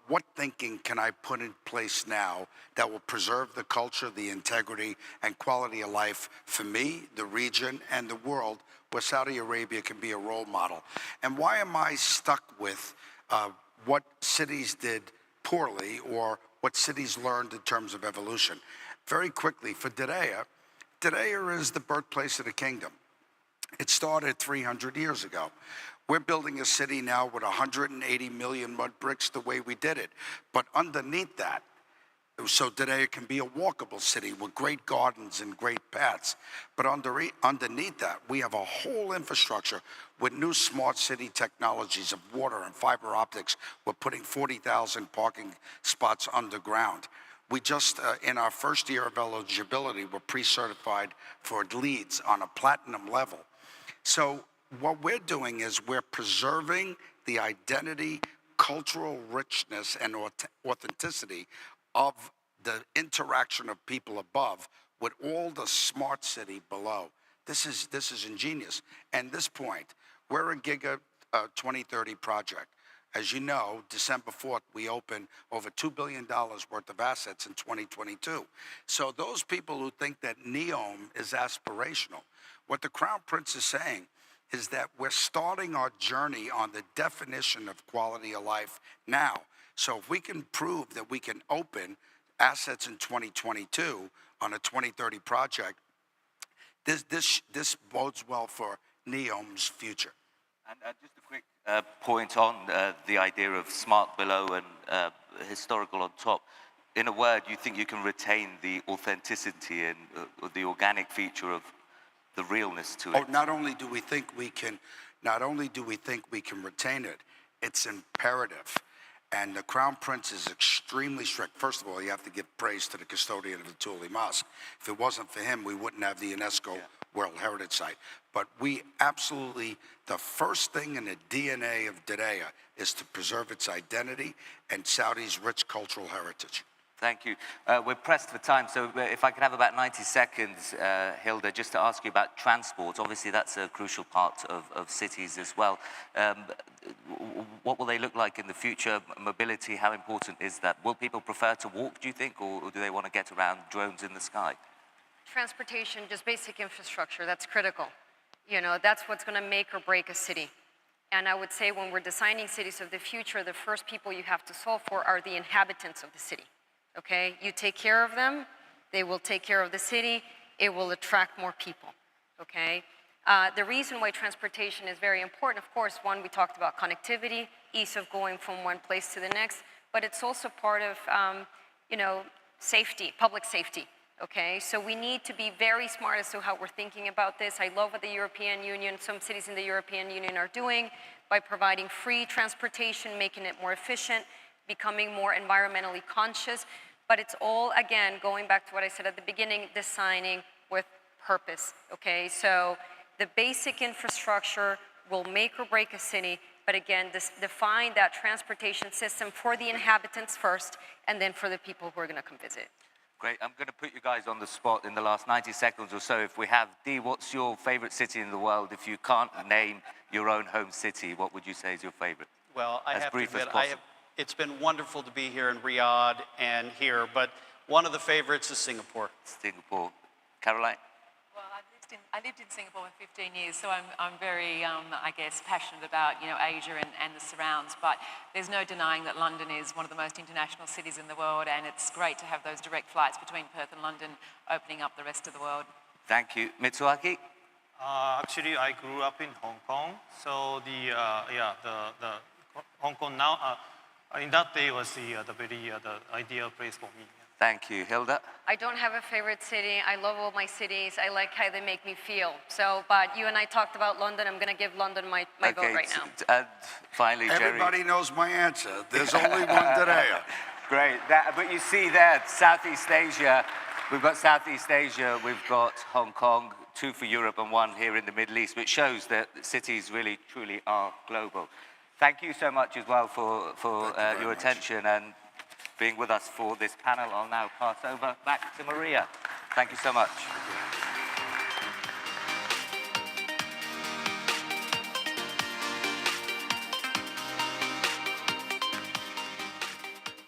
what thinking can I put in place now that will preserve the culture, the integrity, and quality of life for me, the region, and the world, where Saudi Arabia can be a role model? And why am I stuck with what cities did poorly or what cities learned in terms of evolution? Very quickly, for Diriyah is the birthplace of the kingdom. It started 300 years ago. We're building a city now with 180 million mud bricks the way we did it. But underneath that, so today it can be a walkable city with great gardens and great paths. But underneath that, we have a whole infrastructure with new smart city technologies of water and fiber optics. We're putting 40,000 parking spots underground. We just, in our first year of eligibility, we're pre-certified for LEEDs on a platinum level. So what we're doing is we're preserving the identity, cultural richness, and authenticity of the interaction of people above with all the smart city below. This is ingenious. And this point, we're a Giga 2030 project. As you know, December 4th, we open over $2 billion worth of assets in 2022. So those people who think that NEOM is aspirational, what the Crown Prince is saying is that we're starting our journey on the definition of quality of life now. So if we can prove that we can open assets in 2022 on a 2030 project, this bodes well for NEOM's future. And just a quick point on the idea of smart below and historical on top. In a word, you think you can retain the authenticity and the organic feature of the realness to it? Oh, not only do we think we can retain it, it's imperative. And the Crown Prince is extremely strict. First of all, you have to give praise to the custodian of the Thule Mosque. If it wasn't for him, we wouldn't have the UNESCO World Heritage Site. But we absolutely, the first thing in the DNA of Diriyah is to preserve its identity and Saudi's rich cultural heritage. Thank you. We're pressed for time, so if I could have about 90 seconds, Hilda, just to ask you about transport. Obviously, that's a crucial part of cities as well. What will they look like in the future? Mobility, how important is that? Will people prefer to walk, do you think, or do they want to get around drones in the sky? Transportation, just basic infrastructure, that's critical. You know, that's what's going to make or break a city. And I would say when we're designing cities of the future, the first people you have to solve for are the inhabitants of the city. Okay, you take care of them, they will take care of the city, it will attract more people, okay? The reason why transportation is very important, of course, one, we talked about connectivity, ease of going from one place to the next, but it's also part of, you know, safety, public safety, okay? So we need to be very smart as to how we're thinking about this. I love what the European Union, some cities in the European Union are doing by providing free transportation, making it more efficient, becoming more environmentally conscious, but it's all, again, going back to what I said at the beginning, designing with purpose, okay? So the basic infrastructure will make or break a city, but again, define that transportation system for the inhabitants first, and then for the people who are gonna come visit. Great, I'm gonna put you guys on the spot in the last 90 seconds or so. If we have, Dee, what's your favorite city in the world? If you can't name your own home city, what would you say is your favorite? Well, I as have brief to admit, as possible. it's been wonderful to be here in Riyadh and here, but one of the favorites is Singapore. Singapore. Caroline? Well, I lived in Singapore for 15 years, so I'm very, I guess, passionate about, you know, Asia and the surrounds. But there's no denying that London is one of the most international cities in the world, and it's great to have those direct flights between Perth and London, opening up the rest of the world. Thank you. Mitsuaki? Actually, I grew up in Hong Kong, so the Hong Kong now, in that day was the ideal place for me. Thank you. Hilda? I don't have a favorite city. I love all my cities. I like how they make me feel. So, but you and I talked about London. I'm gonna give London my vote right now. And finally, Jerry. Everybody knows my answer. There's only one Diriyah. Great. But you see there, Southeast Asia We've got Southeast Asia, we've got Hong Kong, 2 for Europe and 1 here in the Middle East, which shows that cities really, truly are global. Thank you so much as well for your attention and being with us for this panel. I'll now pass over back to Maria. Thank you so much.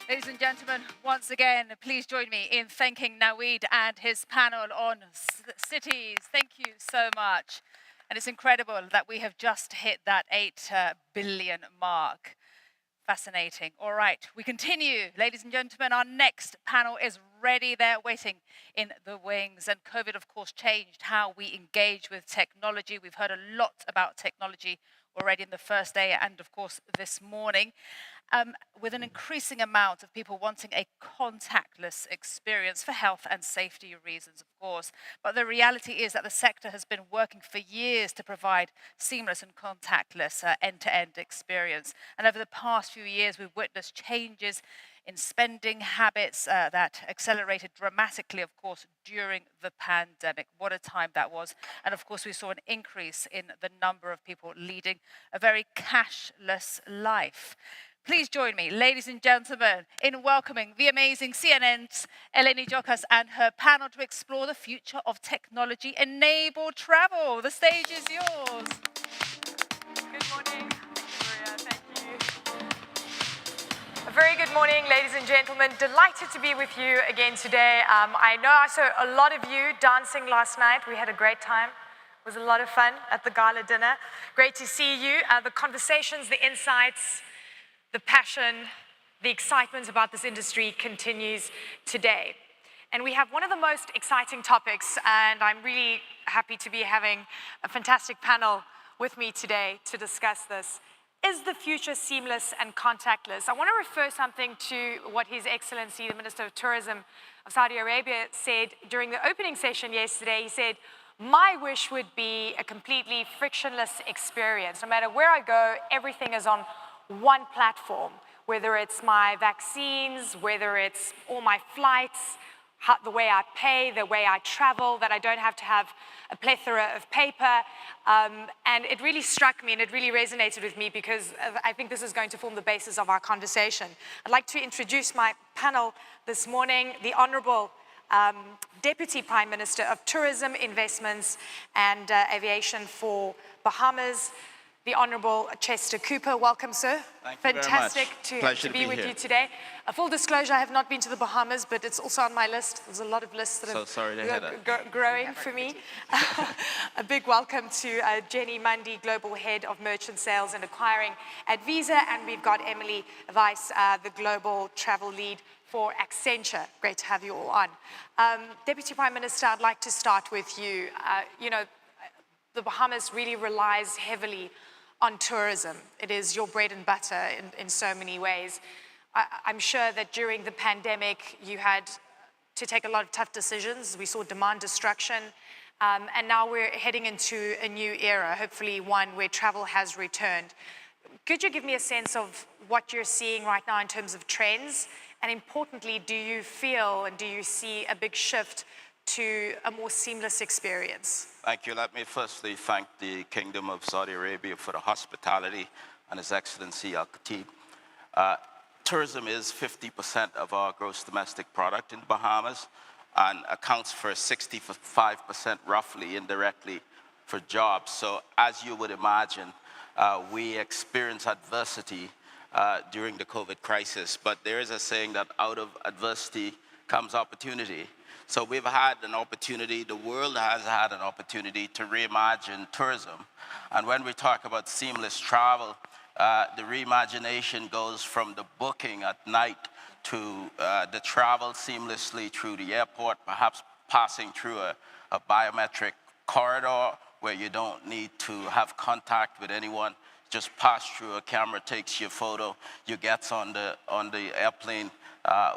Ladies and gentlemen, once again, please join me in thanking Naweed and his panel on cities. Thank you so much. And it's incredible that we have just hit that 8 billion mark. Fascinating. All right, we continue. Ladies and gentlemen, our next panel is ready there, waiting in the wings. And COVID, of course, changed how we engage with technology. We've heard a lot about technology already in the first day and, of course, this morning. With an increasing amount of people wanting a contactless experience for health and safety reasons, of course. But the reality is that the sector has been working for years to provide seamless and contactless end-to-end experience. And over the past few years, we've witnessed changes in spending habits that accelerated dramatically, of course, during the pandemic. What a time that was. And of course, we saw an increase in the number of people leading a very cashless life. Please join me, ladies and gentlemen, in welcoming the amazing CNN's Eleni Jokas and her panel to explore the future of technology-enabled travel. The stage is yours. Good morning. Maria, thank you. A very good morning, ladies and gentlemen. Delighted to be with you again today. I know I saw a lot of you dancing last night. We had a great time. It was a lot of fun at the gala dinner. Great to see you. The conversations, the insights, the passion, the excitement about this industry continues today. And we have one of the most exciting topics, and I'm really happy to be having a fantastic panel with me today to discuss this. Is the future seamless and contactless? I want to refer something to what His Excellency, the Minister of Tourism of Saudi Arabia, said during the opening session yesterday. He said, "My wish would be a completely frictionless experience. No matter where I go, everything is on one platform, whether it's my vaccines, whether it's all my flights, the way I pay, the way I travel, that I don't have to have a plethora of paper." And it really struck me and it really resonated with me because I think this is going to form the basis of our conversation. I'd like to introduce my panel this morning, the Honorable Deputy Prime Minister of Tourism, Investments and Aviation for Bahamas, the Honourable Chester Cooper. Welcome, sir. Thank you Fantastic very much. to be with you today. A full disclosure, I have not been to the Bahamas, but it's also on my list. There's a lot of lists that are growing for me. A big welcome to Jenny Mundy, Global Head of Merchant Sales and Acquiring at Visa, and we've got Emily Weiss, the Global Travel Lead for Accenture. Great to have you all on. Deputy Prime Minister, I'd like to start with you. You know, the Bahamas really relies heavily on tourism. It is your bread and butter in so many ways. I'm sure that during the pandemic, you had to take a lot of tough decisions. We saw demand destruction, and now we're heading into a new era, hopefully one where travel has returned. Could you give me a sense of what you're seeing right now in terms of trends? And importantly, do you feel and do you see a big shift to a more seamless experience? Thank you. Let me firstly thank the Kingdom of Saudi Arabia for the hospitality and His Excellency Al Khatib. Tourism is 50% of our gross domestic product in the Bahamas and accounts for 65% roughly indirectly for jobs. So as you would imagine, we experience adversity during the COVID crisis, but there is a saying that out of adversity comes opportunity. So we've had an opportunity, the world has had an opportunity to reimagine tourism. And when we talk about seamless travel, the reimagination goes from the booking at night to the travel seamlessly through the airport, perhaps passing through a biometric corridor where you don't need to have contact with anyone. Just pass through, a camera takes your photo, you get on the airplane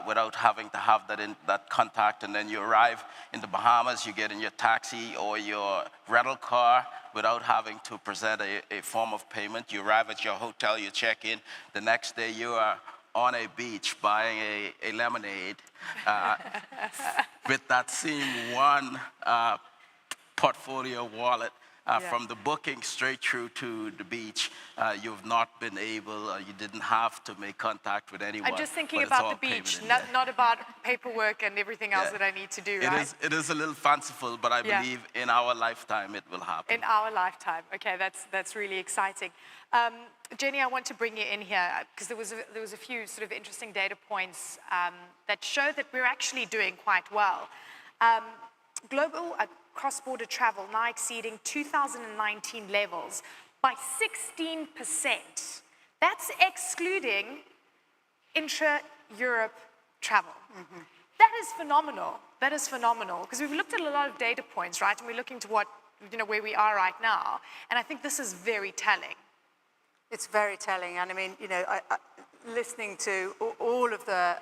without having to have that contact, and then you arrive in the Bahamas, you get in your taxi or your rental car without having to present a form of payment. You arrive at your hotel, you check in, the next day you are on a beach buying a lemonade with that same one portfolio wallet. From the booking straight through to the beach, you've not been able, you didn't have to make contact with anyone. I'm just thinking but it's about all the beach, payment in there. not about paperwork and everything else Yeah. that I need to do, right? It is a little fanciful, but I Yeah. believe in our lifetime it will happen. In our lifetime. Okay, that's really exciting. Jenny, I want to bring you in here because there was a few sort of interesting data points that show that we're actually doing quite well. Global cross-border travel now exceeding 2019 levels by 16%. That's excluding intra-Europe travel. That is phenomenal. That is phenomenal because we've looked at a lot of data points, right? And we're looking to where we are right now. And I think this is very telling. It's very telling. And I mean, listening to all of the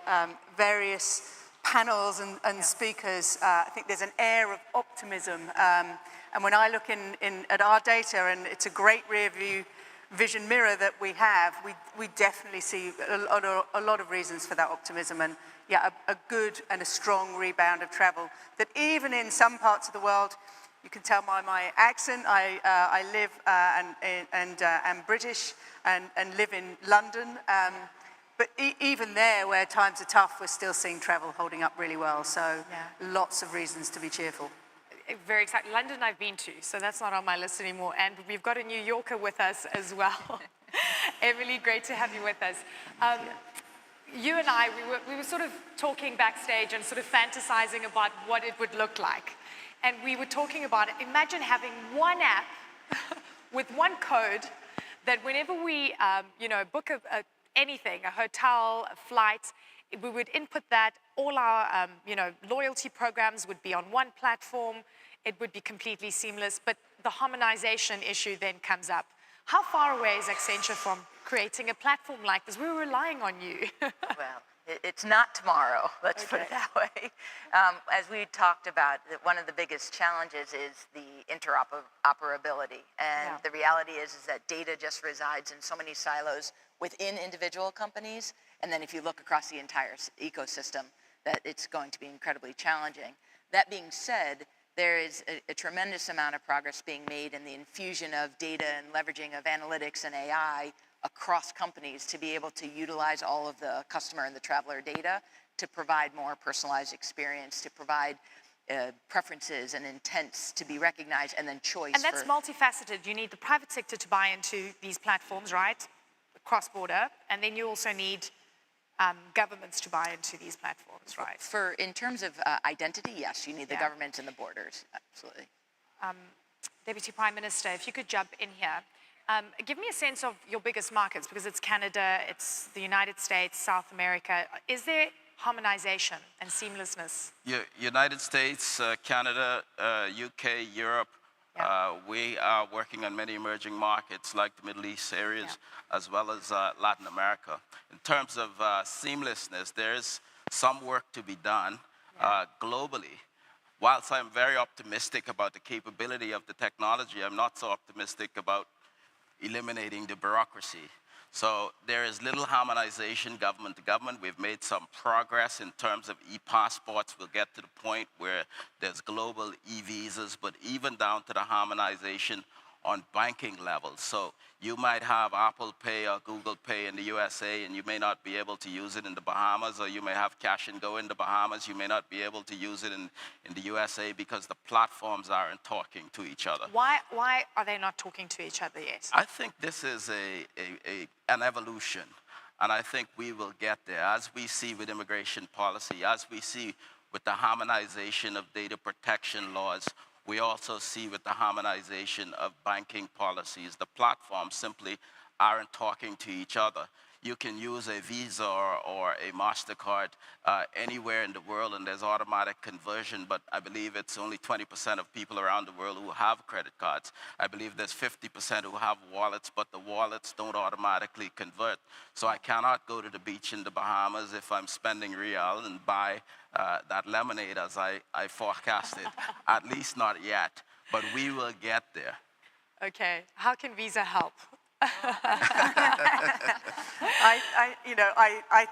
various panels and speakers, I think there's an air of optimism. And when I look at our data, and it's a great rear view vision mirror that we have, we definitely see a lot of reasons for that optimism. And yeah, a good and a strong rebound of travel that even in some parts of the world, you can tell by my accent, I live and am British and live in London. But even there, where times are tough, we're still seeing travel holding up really well. So lots of reasons to be cheerful. Very exciting. London I've been to, so that's not on my list anymore. And we've got a New Yorker with us as well. Emily, great to have you with us. You and I, we were sort of talking backstage and sort of fantasizing about what it would look like. And we were talking about it. Imagine having one app with one code that whenever we, book anything, a hotel, a flight, we would input that. All our, loyalty programs would be on one platform. It would be completely seamless. But the harmonization issue then comes up. How far away is Accenture from creating a platform like this? We were relying on you. Well, it's not tomorrow, let's put it that way. As we talked about, one of the biggest challenges is the interoperability. And the reality is that data just resides in so many silos within individual companies. And then if you look across the entire ecosystem, that it's going to be incredibly challenging. That being said, there is a tremendous amount of progress being made in the infusion of data and leveraging of analytics and AI across companies to be able to utilize all of the customer and the traveler data to provide more personalized experience, to provide preferences and intents to be recognized, and then choice. And that's multifaceted. You need the private sector to buy into these platforms, right? Cross-border, and then you also need governments to buy into these platforms, right? In terms of identity, yes, you need the governments and the borders, absolutely. Deputy Prime Minister, if you could jump in here. Give me a sense of your biggest markets, because it's Canada, it's the United States, South America. Is there harmonization and seamlessness? United States, Canada, UK, Europe. We are working on many emerging markets like the Middle East areas, as well as Latin America. In terms of seamlessness, there's some work to be done globally. Whilst I'm very optimistic about the capability of the technology, I'm not so optimistic about eliminating the bureaucracy. So there is little harmonization government to government. We've made some progress in terms of e-passports. We'll get to the point where there's global e-visas, but even down to the harmonization on banking levels. So you might have Apple Pay or Google Pay in the USA, and you may not be able to use it in the Bahamas, or you may have Cash and Go in the Bahamas. You may not be able to use it in the USA because the platforms aren't talking to each other. Why are they not talking to each other yet? I think this is an evolution, and I think we will get there. As we see with immigration policy, as we see with the harmonization of data protection laws, we also see with the harmonization of banking policies, the platforms simply aren't talking to each other. You can use a Visa or a MasterCard anywhere in the world, and there's automatic conversion, but I believe it's only 20% of people around the world who have credit cards. I believe there's 50% who have wallets, but the wallets don't automatically convert. So I cannot go to the beach in the Bahamas if I'm spending real and buy that lemonade as I forecasted. At least not yet, but we will get there. Okay, how can Visa help? I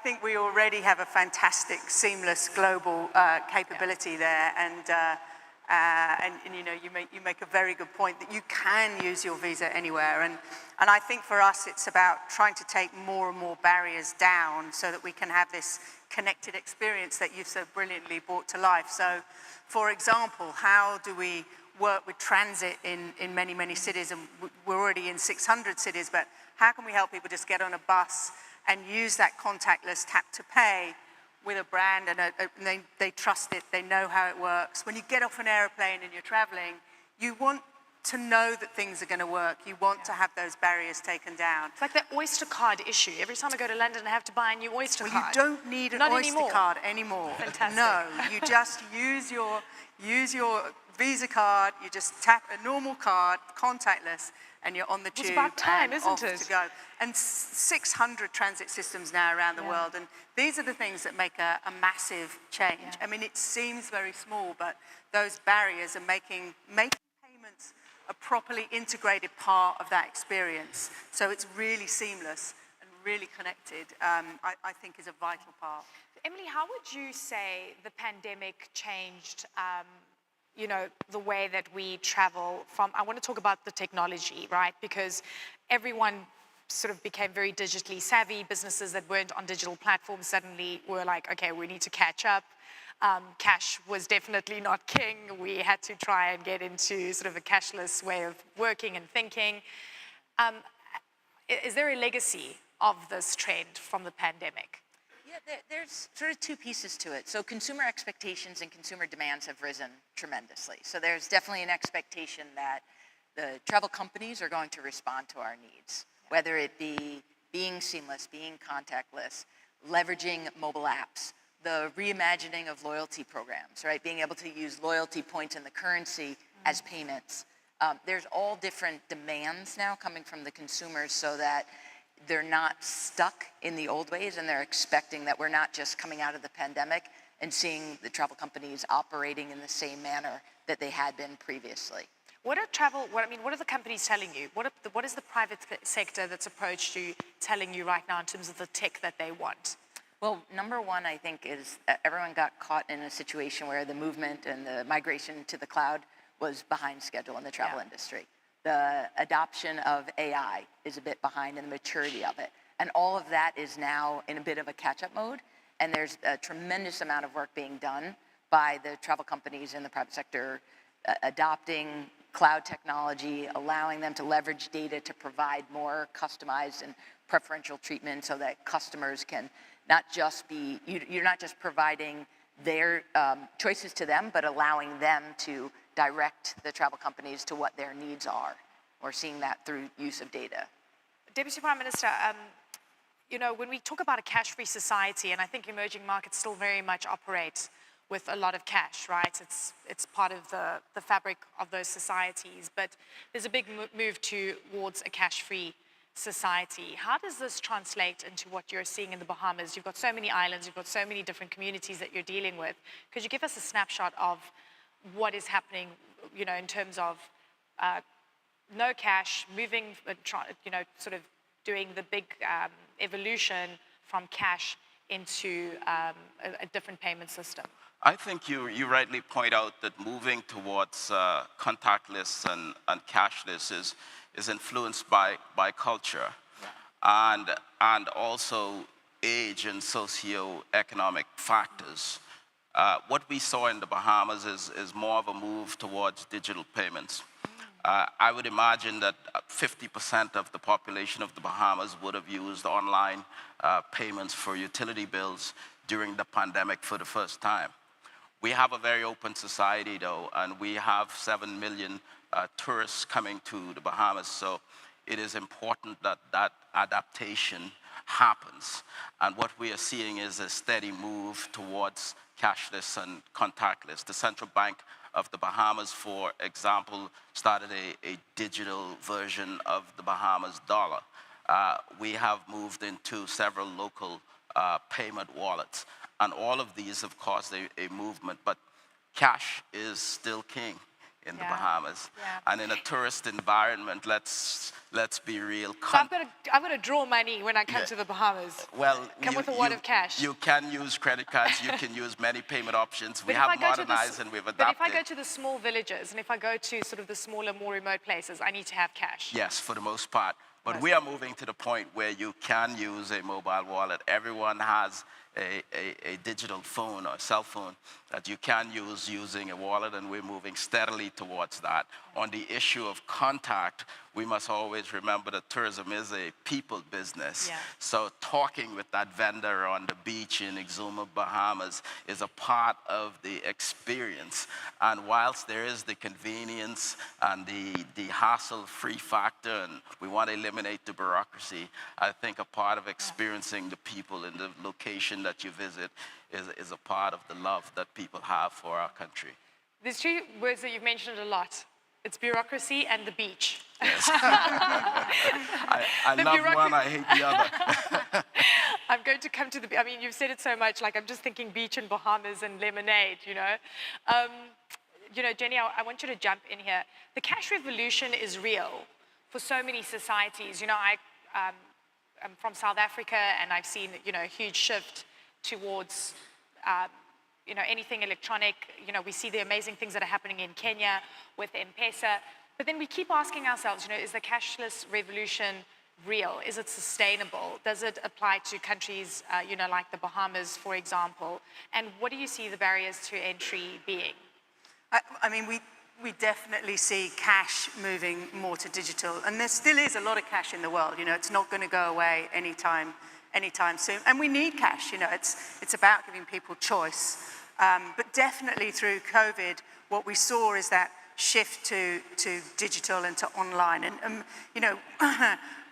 think we already have a fantastic, seamless global capability there, and you make a very good point that you can use your visa anywhere, and I think for us it's about trying to take more and more barriers down so that we can have this connected experience that you've so brilliantly brought to life. So, for example, how do we work with transit in many, many cities, and we're already in 600 cities, but how can we help people just get on a bus and use that contactless tap to pay with a brand, and they trust it, they know how it works. When you get off an airplane and you're traveling, you want to know that things are going to work. You want to have those barriers taken down. It's like that Oyster card issue. Every time I go to London, I have to buy a new Oyster card. Well, you don't need an Oyster card anymore. Fantastic. No, you just use your Visa card, you just tap a normal card, contactless, and you're on the tube. It's about time, and isn't off it? to go. And 600 transit systems now around the world, and these are the things that make a massive change. I mean, it seems very small, but those barriers are making payments a properly integrated part of that experience. So it's really seamless and really connected, I think is a vital part. Emily, how would you say the pandemic changed the way that we travel from? I want to talk about the technology, right? Because everyone sort of became very digitally savvy. Businesses that weren't on digital platforms suddenly were like, okay, we need to catch up. Cash was definitely not king. We had to try and get into sort of a cashless way of working and thinking. Is there a legacy of this trend from the pandemic? Yeah, there's sort of two pieces to it. So consumer expectations and consumer demands have risen tremendously. So there's definitely an expectation that the travel companies are going to respond to our needs, whether it be being seamless, being contactless, leveraging mobile apps, the reimagining of loyalty programs, right? Being able to use loyalty points and the currency as payments. There's all different demands now coming from the consumers so that they're not stuck in the old ways, and they're expecting that we're not just coming out of the pandemic and seeing the travel companies operating in the same manner that they had been previously. What are the companies telling you? What is the private sector that's approached you telling you right now in terms of the tech that they want? Well, number one, I think, is everyone got caught in a situation where the movement and the migration to the cloud was behind schedule in the travel industry. The adoption of AI is a bit behind in the maturity of it. And all of that is now in a bit of a catch-up mode. And there's a tremendous amount of work being done by the travel companies in the private sector, adopting cloud technology, allowing them to leverage data to provide more customized and preferential treatment so that customers can not just be, you're not just providing their choices to them, but allowing them to direct the travel companies to what their needs are. We're seeing that through use of data. Deputy Prime Minister, when we talk about a cash-free society, and I think emerging markets still very much operate with a lot of cash, right? It's part of the fabric of those societies, but there's a big move towards a cash-free society. How does this translate into what you're seeing in the Bahamas? You've got so many islands, you've got so many different communities that you're dealing with. Could you give us a snapshot of what is happening, in terms of no cash, moving, sort of doing the big evolution from cash into a different payment system? I think you rightly point out that moving towards contactless and cashless is influenced by culture and also age and socioeconomic factors. What we saw in the Bahamas is more of a move towards digital payments. I would imagine that 50% of the population of the Bahamas would have used online payments for utility bills during the pandemic for the first time. We have a very open society, though, and we have 7 million tourists coming to the Bahamas, so it is important that that adaptation happens. And what we are seeing is a steady move towards cashless and contactless. The Central Bank of the Bahamas, for example, started a digital version of the Bahamas dollar. We have moved into several local payment wallets. And all of these have caused a movement, but cash is still king in the Bahamas. Yeah. And in a tourist environment, let's be real. So I'm gonna draw money when I come to the Bahamas. Well, come with a wad of cash. You can use credit cards. You can use many payment options. We But if I have go to modernized and we've But adapted. if I go to the small villages and if I go to sort of the smaller, more remote places, I need to have cash. Yes, for the most part. But we are moving to the point where you can use a mobile wallet. Everyone has a digital phone or cell phone that you can use using a wallet, and we're moving steadily towards that. On the issue of contact, we must always remember that tourism is a people business. Yeah. So talking with that vendor on the beach in Exuma, Bahamas is a part of the experience. And whilst there is the convenience and the hassle-free factor, and we want to eliminate the bureaucracy, I think a part of experiencing the people in the location that you visit is a part of the love that people have for our country. There's two words that you've mentioned a lot. It's bureaucracy and the beach. Yes. I love one, I hate the other. I'm going to come to the, I mean, you've said it so much, like I'm just thinking beach and Bahamas and lemonade, you know. Jenny, I want you to jump in here. The cash revolution is real for so many societies. You know, I'm from South Africa and I've seen, a huge shift towards, anything electronic. We see the amazing things that are happening in Kenya with M-Pesa. But then we keep asking ourselves, is the cashless revolution real? Is it sustainable? Does it apply to countries, like the Bahamas, for example? And what do you see the barriers to entry being? I mean, we definitely see cash moving more to digital. And there still is a lot of cash in the world. It's not going to go away anytime soon. And we need cash. It's about giving people choice. But definitely through COVID, what we saw is that shift to digital and to online. And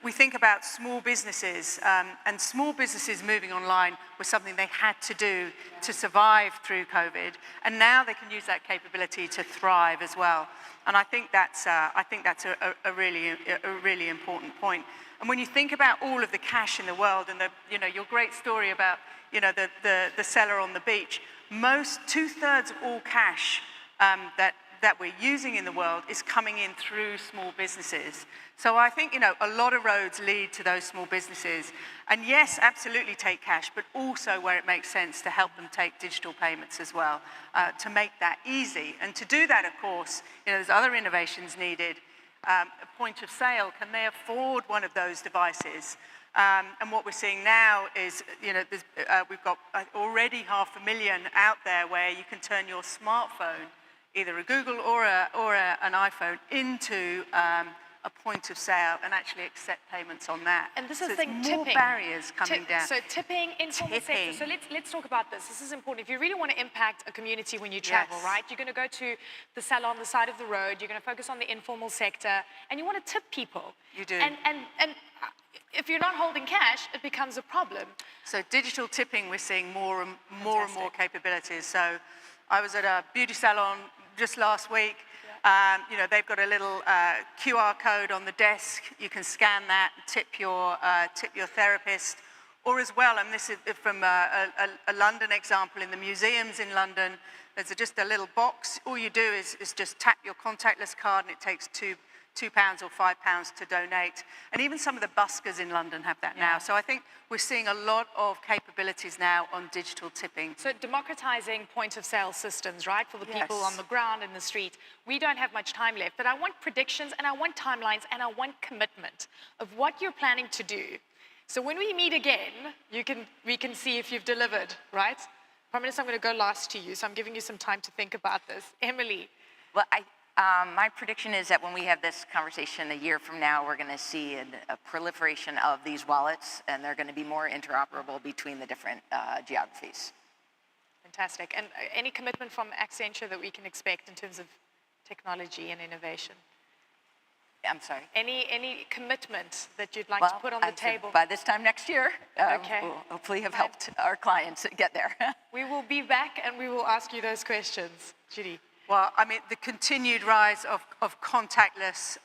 we think about small businesses, and small businesses moving online was something they had to do to survive through COVID, and now they can use that capability to thrive as well. And I think that's a really important point. And when you think about all of the cash in the world, and your great story about the seller on the beach, two-thirds of all cash that we're using in the world is coming in through small businesses. So I think, a lot of roads lead to those small businesses. And yes, absolutely take cash, but also where it makes sense to help them take digital payments as well, to make that easy. And to do that, of course, there's other innovations needed. A point of sale, can they afford one of those devices? And what we're seeing now is, we've got already 500,000 out there where you can turn your smartphone, either a Google or an iPhone, into a point of sale and actually accept payments on that. And this so is the thing, more tipping. Barriers coming down. So tipping, informal sector. So let's talk about this. This is important. If you really want to impact a community when you travel, right? You're going to go to the seller on the side of the road. You're going to focus on the informal sector, and you want to tip people. You do. And if you're not holding cash, it becomes a problem. So digital tipping, we're seeing more and more capabilities. So I was at a beauty salon just last week. They've got a little QR code on the desk. You can scan that, tip your therapist, or as well. And this is from a London example in the museums in London. There's just a little box. All you do is just tap your contactless card, and it takes £2 or £5 to donate. And even some of the buskers in London have that now. So I think we're seeing a lot of capabilities now on digital tipping. So democratizing point of sale systems, right, for the people on the ground in the street. We don't have much time left, but I want predictions and I want timelines and I want commitment of what you're planning to do. So when we meet again, we can see if you've delivered, right? Prime Minister, I'm going to go last to you, so I'm giving you some time to think about this. Emily. Well, my prediction is that when we have this conversation a year from now, we're going to see a proliferation of these wallets, and they're going to be more interoperable between the different geographies. Fantastic. And any commitment from Accenture that we can expect in terms of technology and innovation? I'm sorry? Any commitment that you'd like to put on the table? By this time next year, we'll hopefully have helped our clients get there. We will be back and we will ask you those questions. Judy. Well, I mean, the continued rise of contactless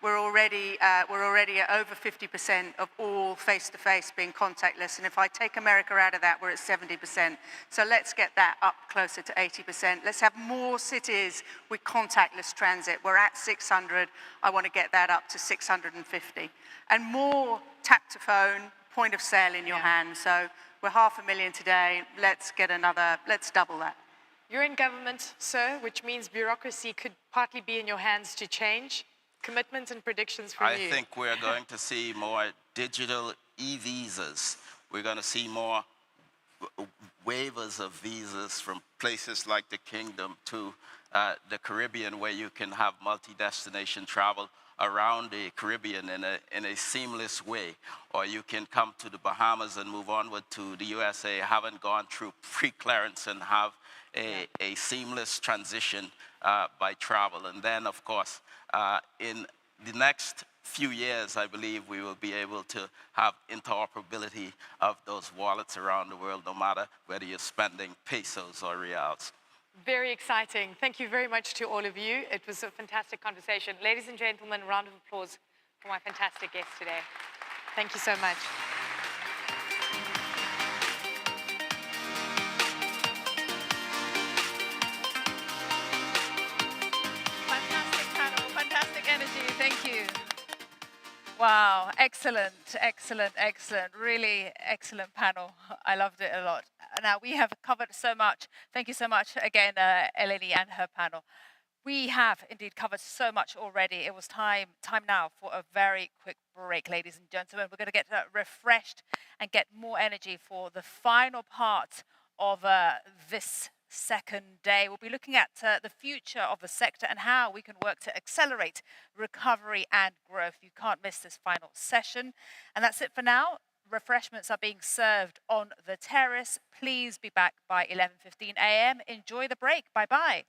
we're already at over 50% of all face-to-face being contactless. And if I take America out of that, we're at 70%. So let's get that up closer to 80%. Let's have more cities with contactless transit. We're at 600. I want to get that up to 650. And more tap-to-phone, point of sale in your hand. So we're 500,000 today. Let's double that. You're in government, sir, which means bureaucracy could partly be in your hands to change. Commitments and predictions from you. I think we're going to see more digital e-visas. We're going to see more waivers of visas from places like the Kingdom to the Caribbean, where you can have multi-destination travel around the Caribbean in a seamless way. Or you can come to the Bahamas and move onward to the USA, haven't gone through pre-clearance, and have a seamless transition by travel. And then, of course, in the next few years, I believe we will be able to have interoperability of those wallets around the world, no matter whether you're spending pesos or reals. Very exciting. Thank you very much to all of you. It was a fantastic conversation. Ladies and gentlemen, round of applause for my fantastic guest today. Thank you so much. Fantastic panel, fantastic energy. Thank you. Wow, excellent, excellent, excellent. Really excellent panel. I loved it a lot. Now, we have covered so much. Thank you so much again, Eleni and her panel. We have indeed covered so much already. It was time now for a very quick break, ladies and gentlemen. We're going to get refreshed and get more energy for the final part of this second day. We'll be looking at the future of the sector and how we can work to accelerate recovery and growth. You can't miss this final session. And that's it for now. Refreshments are being served on the terrace. Please be back by 11:15 a.m. Enjoy the break. Bye-bye.